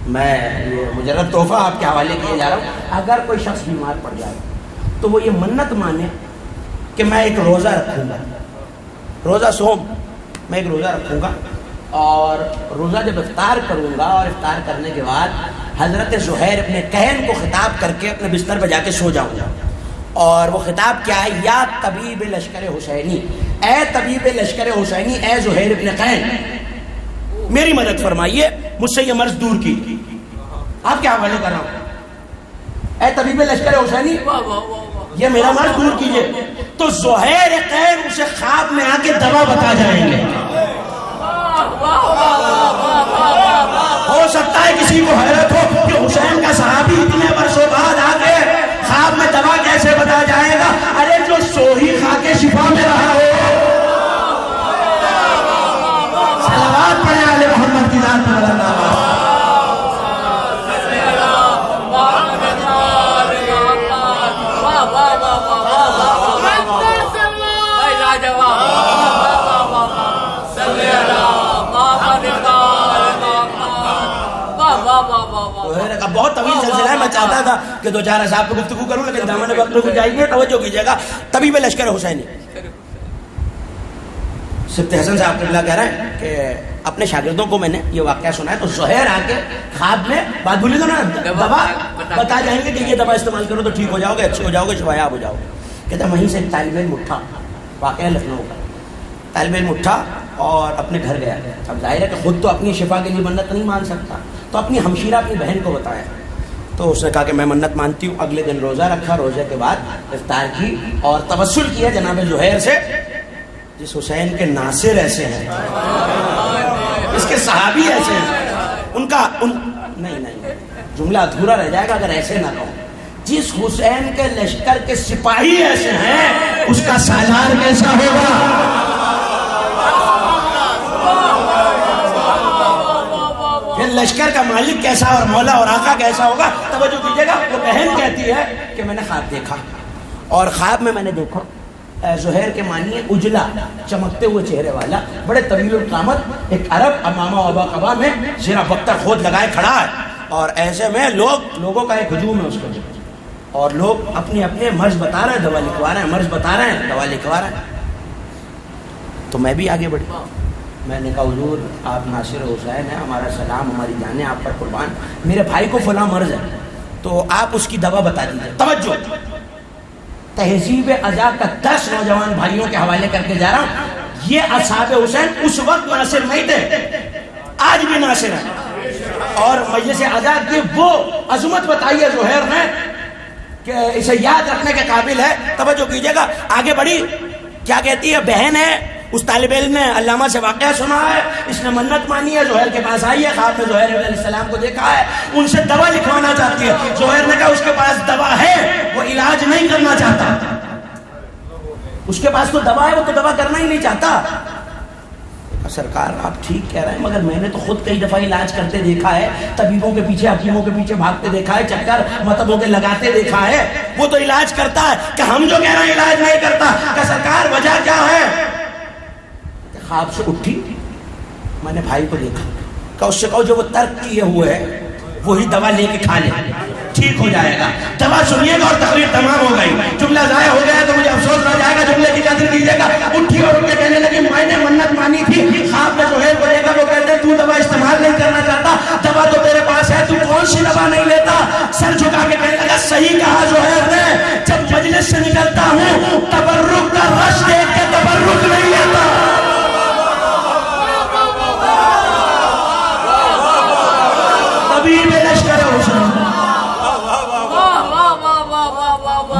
میں یہ مجرد تحفہ آپ کے حوالے کیے جا رہا ہوں, اگر کوئی شخص بیمار پڑ جائے تو وہ یہ منت مانے کہ میں ایک روزہ رکھوں گا, روزہ سوم, میں ایک روزہ رکھوں گا, اور روزہ جب افطار کروں گا اور افطار کرنے کے بعد حضرت زہیر ابن کہن کو خطاب کر کے اپنے بستر پہ جا کے سو جاؤں گا. اور وہ خطاب کیا ہے, یا طبیب لشکر حسینی, اے طبیب لشکر حسینی, اے زہیر ابن کہن میری مدد فرمائیے, مجھ سے یہ مرض دور کی. آپ کیا حوالے کر رہا ہوں, اے طبیب لشکر حسینی یہ میرا مرض دور کیجئے. تو زہیر کہن اسے خواب میں آ کے دوا بتا جائیں گے. ہو سکتا ہے کسی کو حیرت ہو کہ حسین کا صحابی اتنے برسوں بعد آ گئے, خواب میں دوا کیسے بتا جائے گا. ارے جو سو ہی کھا کے شفا میں رہا ہو, صلوات پڑھیں آل محمد کی ذات پر اللہ. بہت طویل سلسلہ ہے, میں چاہتا تھا کہ دو چار اصحاب پہ گفتگو کروں, لیکن دامن وقت میں جائیں گے, توجہ کیجیے گا. طبیب لشکر حسینی سبط حسن صاحب قبلہ کہہ رہے ہیں کہ اپنے شاگردوں کو میں نے یہ واقعہ سنا ہے, تو زہیر آ کے خواب میں, بات بھولی تو نا, دوا بتا جائیں گے کہ یہ دوا استعمال کرو تو ٹھیک ہو جاؤ گے, اچھے ہو جاؤ گے, شفایاب ہو جاؤ گے. کہتے ہیں وہیں سے ایک طالب علم اٹھا, واقعہ لکھنؤ کا, طالب علم اٹھا اور اپنے گھر گیا. اب ظاہر ہے کہ خود تو اپنی شفا کے لیے منت نہیں مان سکتا, تو اپنی ہمشیرہ اپنی بہن کو بتایا. تو اس نے کہا کہ میں منت مانتی ہوں. اگلے دن روزہ رکھا, روزے کے بعد افطار کی اور توسل کیا جناب زہیر سے, جس حسین کے ناصر ایسے ہیں, اس کے صحابی ایسے ہیں, نہیں جملہ ادھورا رہ جائے گا اگر ایسے نہ کہوں. جس حسین کے لشکر کے سپاہی ایسے ہیں, اس کا سالار کیسا ہوگا؟ پھر لشکر کا مالک کیسا اور مولا اور آقا کیسا ہوگا؟ توجہ کیجیے گا. وہ بہن کہتی ہے کہ میں نے خواب دیکھا, اور خواب میں نے دیکھا زہیر کے معنی اجلا, چمکتے ہوئے چہرے والا, بڑے طویل القامت, ایک عرب امامہ و ابا قبا میں زیرہ بختر خود لگائے کھڑا ہے, اور ایسے میں لوگوں کا ایک ہجوم ہے اس کو, اور لوگ اپنے اپنے مرض بتا رہے ہیں, دوا لکھوا رہے ہیں, مرض بتا رہے ہیں, دوا لکھوا رہے ہیں. تو میں بھی آگے بڑھی. میں نے کہا حضور آپ ناصر حسین ہیں, ہمارا سلام, ہماری جانیں آپ پر قربان, میرے بھائی کو فلاں مرض ہے, تو آپ اس کی دوا بتا دیجیے. توجہ, تہذیب ازا کا 10 نوجوان بھائیوں کے حوالے کر کے جا رہا ہوں. یہ اصحاب حسین اس وقت ناصر نہیں تھے, آج بھی ناصر ہیں, اور مجلس ازا کی وہ عظمت بتائی ہے زہیر نے کہ اسے یاد رکھنے کے قابل ہے. توجہ کیجیے گا, آگے بڑھی. کیا کہتی ہے؟ بہن ہے, اس طالب علم نے علامہ سے واقعہ سنا ہے, اس نے منت مانی ہے, زہیر کے پاس آئی ہے, خواب میں زہیر علیہ السلام کو دیکھا ہے, ان سے دوا لکھوانا چاہتی ہے. زہیر نے کہا اس کے پاس دوا ہے, وہ علاج نہیں کرنا چاہتا. اس کے پاس تو دوا ہے, وہ تو دوا کرنا ہی نہیں چاہتا. سرکار آپ ٹھیک کہہ رہے ہیں, مگر میں نے تو خود کئی دفعہ علاج کرتے دیکھا ہے, طبیبوں کے پیچھے حکیموں کے پیچھے بھاگتے دیکھا ہے, چکر مطلبوں کے لگاتے دیکھا ہے, وہ تو علاج کرتا ہے. کہ ہم جو کہہ رہے ہیں علاج نہیں کرتا. کہ سرکار وجہ کیا ہے؟ خواب سے اٹھی, میں نے بھائی کو دیکھا, کہ اس سے کہو جو وہ ترک کیے ہوئے ہے وہی دوا لے کے کھا لے, ٹھیک ہو جائے گا. دوا سنیے گا اور تقریر تمام ہو گئی. جملہ ضائع ہو گیا تو مجھے افسوس نہ جائے گا, جملے کی قدر کیجیے گا. اٹھی اور اٹھ کے کہنے لگی میں نے منت مانی تھی, خواب میں زہیر کو دیکھا, وہ کہتے ہیں تو دوا استعمال نہیں کرنا چاہتا, دوا تو تیرے پاس ہے, تو کون سی دوا نہیں لیتا؟ سر جھکا کے کہنے لگا صحیح کہا زہیر نے, جب مجلس سے نکلتا ہوں تبرک کا رش دیکھ کے تبرک نہیں لیتا.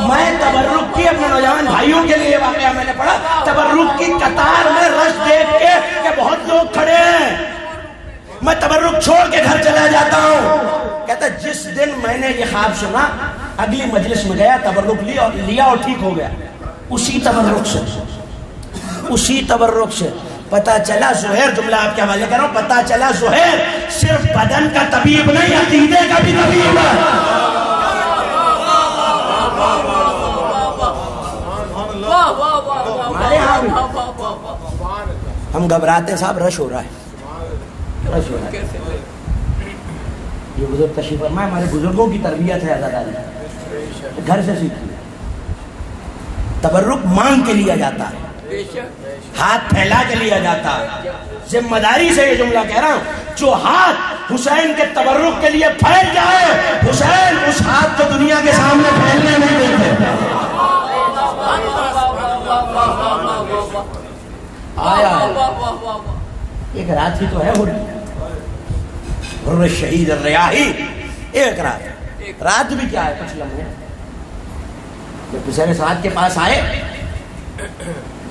میں تبرک کی اپنے نوجوان بھائیوں کے لیے واقعہ میں نے پڑھا, تبرک کی قطار میں رش دیکھ کے کہ بہت لوگ کھڑے ہیں, میں تبرک چھوڑ کے گھر چلا جاتا ہوں. کہتا جس دن میں نے یہ خواب سنا, اگلی مجلس میں گیا, تبرک لیا اور ٹھیک ہو گیا. اسی تبرک سے پتا چلا زہیر, جملہ آپ کے حوالے کر رہا ہوں, پتا چلا زہیر صرف بدن کا طبیب نہیں, عقیدے کا بھی طبیب ہے. ہم گھبراتے صاحب, رش ہو رہا ہے. یہ بزرگ تشریف فرمائے, ہمارے بزرگوں کی تربیت ہے عزاداری, گھر سے سیکھی. تبرک مانگ کے لیا جاتا ہے, ہاتھ پھیلا کے لیا جاتا ہے. ذمہ داری سے یہ جملہ کہہ رہا ہوں, جو ہاتھ حسین کے تبرک کے لیے پھیل جائے, حسین اس ہاتھ کو دنیا کے سامنے پھیلنے نہیں دیتے. آیا ایک رات ہی تو ہے, شہید الریاحی, ایک رات بھی کیا ہے, کچھ لمحے. جب حسین سعد کے پاس آئے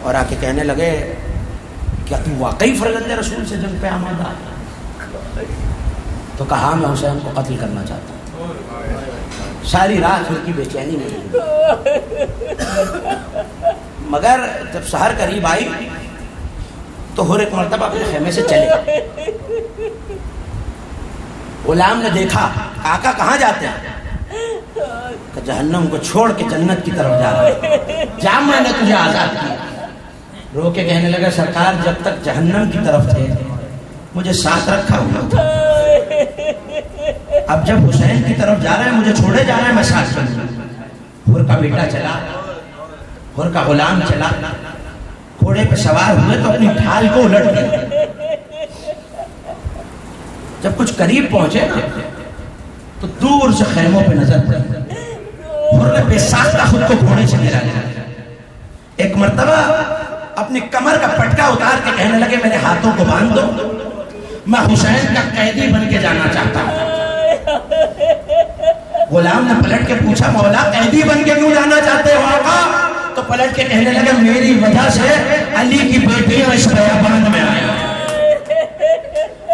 اور آ کے کہنے لگے کیا تم واقعی فرزند رسول سے جنگ پہ آمادہ؟ تو کہا میں حسین کو قتل کرنا چاہتا ہوں. ساری رات ان کی بے چینی میں, مگر جب سحر قریب آئی تو ہر ایک مرتبہ اپنے خیمے سے چلے. غلام نے دیکھا, آقا کہاں جاتے ہیں؟ کہ جہنم کو چھوڑ کے جنت کی طرف جا رہا ہے, جا میں نے تجھے آزاد کیا. رو کے کہنے لگا سرکار جب تک جہنم کی طرف تھے مجھے ساتھ رکھا ہوا تھا, اب جب حسین کی طرف جا رہے ہیں, مجھے چھوڑے جا رہے ہیں, میں ساتھ چلوں. ہر کا بیٹا چلا, ہر کا غلام چلا, گھوڑے پہ سوار ہوئے تو اپنی ڈھال کو الٹ دیا. جب کچھ قریب پہنچے تو دور سے خیموں پہ نظر پڑی, ہر نے بے ساختہ خود کو گھوڑے سے گرا لیا. ایک مرتبہ اپنی کمر کا پٹکا اتار کے کہنے لگے میرے ہاتھوں کو باندھ دو، میں حسین کا قیدی بن کے جانا چاہتا ہوں۔ غلام نے پلٹ کے پوچھا مولا قیدی بن کے کیوں جانا چاہتے ہو آقا؟ تو پلٹ کے کہنے لگے میری وجہ سے علی کی بیٹیاں اس بیابان میں آئے۔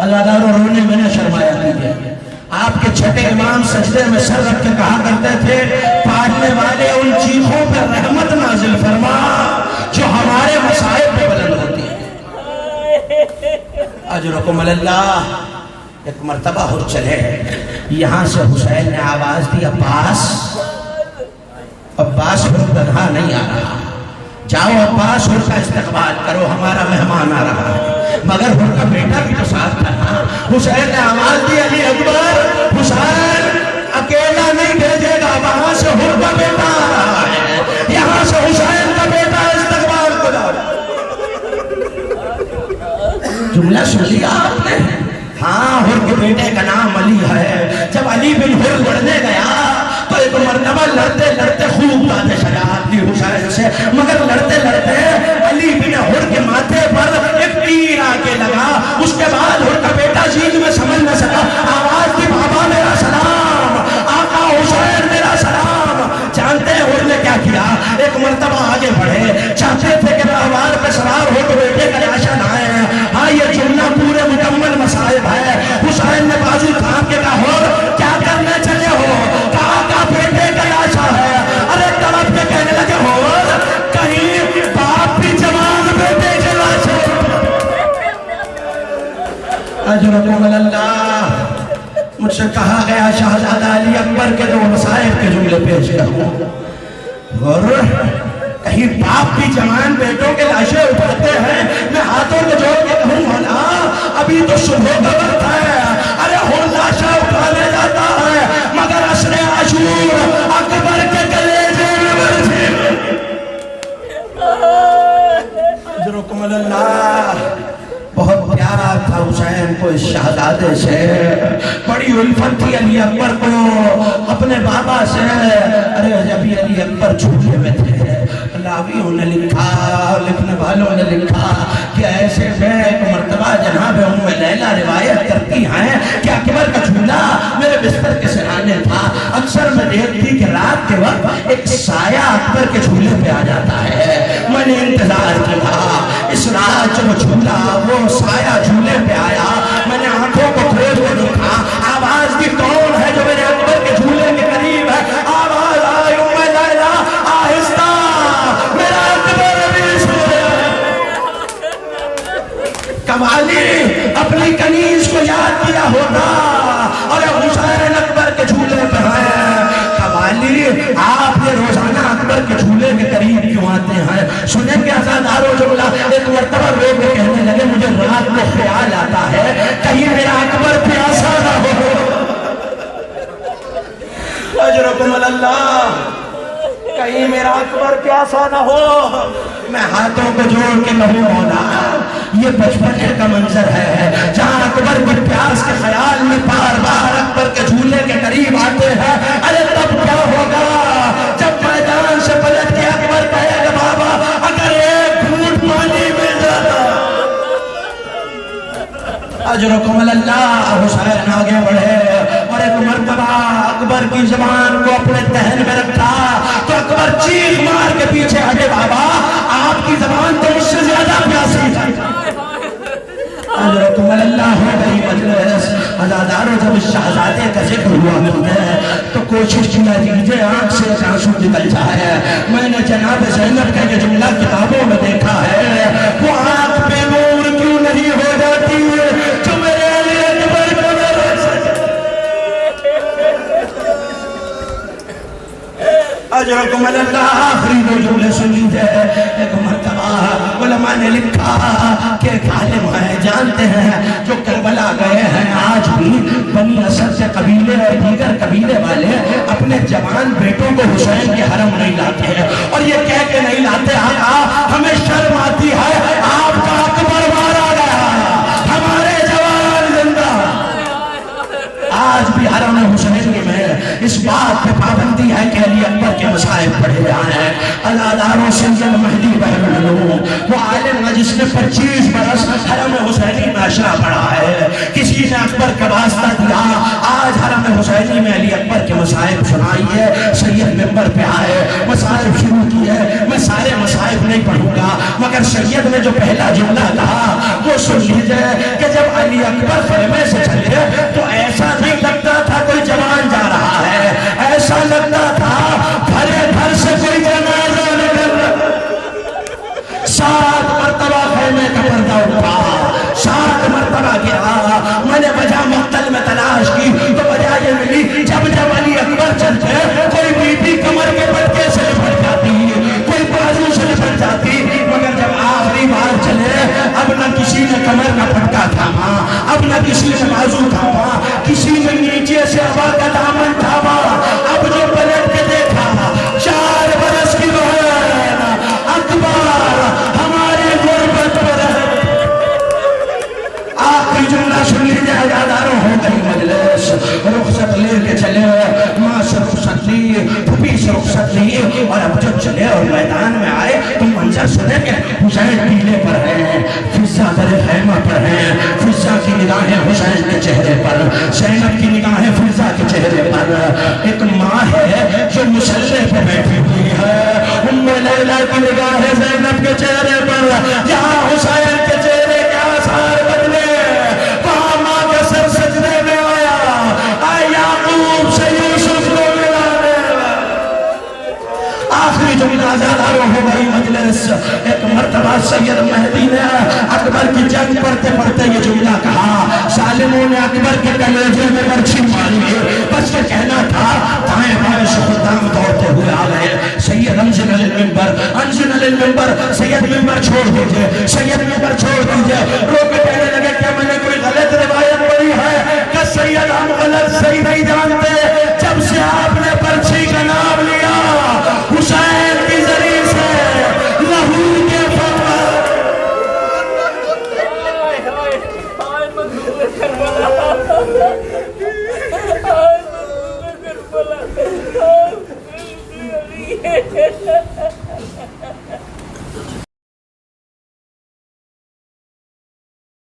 اللہ دارو رونے میں نے شرمایا دیجئے۔ آپ کے چھٹے امام سجدے میں سر رکھ کے کہا کرتے تھے پڑھنے والے ان چیخوں پر رحمت نازل فرما جو ہمارے مصائب پہ بلند ہوتی ہے۔ اجرکم اللہ۔ ایک مرتبہ ہو چلے، یہاں سے حسین نے آواز دی عباس، عباس ہر تنہا نہیں آ رہا، جاؤ عباس ہر کا استقبال کرو، ہمارا مہمان آ رہا ہے، مگر ہر کا بیٹا بھی تو ساتھ تھا۔ حسین نے آواز دی علی اکبر، حسین اکیلا نہیں بھیجے گا، وہاں سے ہر کا بیٹا آ رہا ہے، یہاں سے حسین کا بیٹا استقبال کو جاؤ۔ جملہ سن لیا آپ نے؟ ہاں، ہر کے بیٹے کا نام علی ہے۔ جب علی بن ہر لڑنے گیا تو ایک مرتبہ لڑتے لڑتے خوب باتیں شجاعت دی حسین سے، مگر لڑتے لڑتے علی بن ہر کے ماتھے پر ایک تیر آ کے لگا۔ اس کے بعد ہر کا بیٹا جیت میں سمجھ نہ سکا، آواز دی بابا میرا سلام، آقا حسین میرا سلام۔ جانتے ہیں ہر نے کیا کیا؟ ایک مرتبہ آگے بڑھے، چاہتے تھے کہ تلوار پہ سوار ہو تو بیٹے کا لاشا لائیں۔ ہاں، یہ جملہ پورے مکمل مصائب ہے۔ حسین نے بازو تھام کے کہا ہو کیا کرنے چلے ہو؟ کہا کا بیٹے کا لاشا ہے۔ ارے تڑپ کے کہنے لگے ہو کہیں باپ بھی جوان بیٹے کے لاشے۔ اجرکم اللہ۔ مجھ سے کہا گیا شہزادہ علی اکبر کے دو مصائب کے جملے پیش کروں، اور کہیں باپ بھی جوان بیٹوں کے لاشیں اٹھاتے ہیں۔ میں ہاتھوں کو جوڑ کے کہوں مولا ابھی تو صبح کا وقت ہے، ارے ہو لاشا اٹھانے جاتا ہے، مگر عصر عاشور اکبر کے کلیجے میں برسے۔ اجرکم اللہ۔ بہت پیارا تھا حسین کو اس شہزادے سے، بڑی الفت تھی علی اکبر کو اپنے بابا سے۔ ارے جب علی اکبر جھوٹے میں تھے، راویوں نے لکھا، لکھنے والوں نے لکھا کہ ایسے میں ایک مرتبہ جناب ام لیلہ روایت کرتی ہیں کہ اکبر کا جھولا میرے بستر کے سرانے تھا۔ اکثر میں دیکھتی کہ رات کے وقت ایک سایہ اکبر کے جھولے پہ آ جاتا ہے۔ میں نے انتظار کیا، اس رات جب جھولا وہ سایہ جھولے پہ آیا، میں نے آنکھوں کو کھول کے دیکھا، آواز دی کون ہے جو میرے اکبر کے جھولے کے قریب ہے؟ آواز آئی ام لیلہ آہستہ، میرا اکبر بھی سویا۔ قوالی اپنی کنیز کو یاد کیا ہوتا اور حسین اکبر کے جھولے پہ ہے۔ قوالی آپ یہ روزانہ اکبر کے جھولے کے قریب کیوں آتے ہیں؟ سنیں گے آزادارو جملہ، ایک مرتبہ رو کے کہنے لگے مجھے رات میں خیال آتا ہے کہیں میرا اکبر پیاسا نہ ہو۔ اجرکم اللہ۔ کہیں میرا اکبر پیاسا نہ ہو۔ میں ہاتھوں کو جوڑ کے کہوں مولا یہ بچپنے کا منظر ہے جہاں اکبر کی پیاس کے خیال میں بار بار اکبر کے جھولے کے قریب آتے ہیں۔ ارے تب کیا ہوگا جب میدان سے پلٹ کے اکبر کہے گا بابا اگر ایک گھونٹ پانی مل جاتا۔ اجرکم اللہ۔ حسین آگے بڑھے اور ایک مرتبہ اکبر کی زبان کو اپنے دہن میں رکھا تو اکبر چیخ مار کے پیچھے ہٹے، بابا آپ کی زبان تو مجھ سے زیادہ پیاسی ہے۔ اجرکم اللہ۔ ہو گئی مجلس، عزادارو جب اس شہزادے کا ذکر ہوا ہے تو کوشش کیا دیجئے آنکھ سے ایک آنسو نکل جائے۔ میں نے جناب زینب کا یہ جملہ کتابوں میں دیکھا ہے، وہ آنکھ پہ نور کیوں نہیں ہو جاتی جو میرے علی اکبر کو نہ سکے۔ اجرکم اللہ۔ آخری دو جملے سن لیجئے۔ ایک مرتبہ علماء نے لکھا کہ ایک عالم ہے جانتے ہیں جو کربلا گئے ہیں، آج بھی بنی اسد کے قبیلے اور دیگر قبیلے والے اپنے جوان بیٹوں کو حسین کے حرم نہیں لاتے ہیں اور یہ کہہ کے نہیں لاتے آقا ہمیں شرم آتی ہے آپ کا اکبر مارا گیا ہمارے جوان زندہ۔ آج بھی حرم حسینی میں اس بات پہ پابندی ہے کہ علی اکبر کے مصائب پڑھے جائیں۔ عزاداروں سید مہدی بہرالعلوم، وہ عالم ہے جس نے 25 برس حرم حسینی میں اشرا پڑھا ہے. کسی نے اکبر کا واسطہ دیا، آج حرم حسینی میں علی اکبر کے مصائب سنائی ہے. سید ممبر پہ آئے، مصائب شروع کی ہے. میں سارے مصائب نہیں پڑھوں گا، مگر سید نے جو پہلا جملہ کہا وہ سن لیجئے کہ جب علی اکبر خیمے سے چلے تو ایسا نہیں لگتا تھا کوئی جوان جا رہا ہے، ایسا لگتا تھا بھرے گھر سے کوئی جنازہ نکل رہا. 7 مرتبہ خیمے کا پردہ اٹھا، 7 مرتبہ گیا. میں نے وجہ مقتل میں تلاش کی تو وجہ یہ ملی، جب علی اکبر چلتے کوئی بی بی کمر کے پٹکے سے لپٹ جاتی، کوئی بازو سے لپٹ جاتی، مگر جب آخری بار چلے اب نہ کسی نے کمر کا پٹکا تھاما، اب نہ کسی نے بازو تھاما، کسی نے نیچے سے ہوا کا دامن تھاما. اب جو پلٹ کے دیکھا 4 برس کی بہن اکبر ہماری غربت پر ہے. آخری جملہ سن لیجیے عزاداروں، ہو گئی مجلس. رخصت لے کے چلے، ماں سے رخصت لی، پھوپھی سے رخصت لی، اور اب جب چلے اور میدان میں آئے تو منظر سنے کہ حسین پیلے پر ہے، فضا در خیمہ پر ہے. فضا کی نگاہیں حسین کے چہرے پر، زینب کی نگاہیں فضا کے چہرے پر. ایک ماں ہے جو مسلح پہ بیٹھی ہوئی ہے، ام لیلہ کی نگاہیں زینب کے چہرے پر. یہاں حسین کے چہرے کے آثار بدلے، وہاں ماں کا سر سجدے میں آیا، یعقوب سے یوسف کو ملانے. آخری جملہ عزاداروں ہو گئی مجلس. ایک مرتبہ سید مہدی نے اکبر کی جنگ پڑھتے پڑھتے یہ جملہ کہا. ظالموں نے اکبر کے کلیجے میں برچھی ماری، بس یہ کہنا تھا. دائیں بائیں سے خدام دوڑتے ہوئے آ گئے. سید انزل المنبر، انزل المنبر. سید ممبر چھوڑ دیجئے، سید ممبر چھوڑ دیجئے. رو کے کہنے لگے کہ میں نے کوئی غلط روایت پڑھی ہے کہ سید ہم غلط صحیح نہیں جانتے.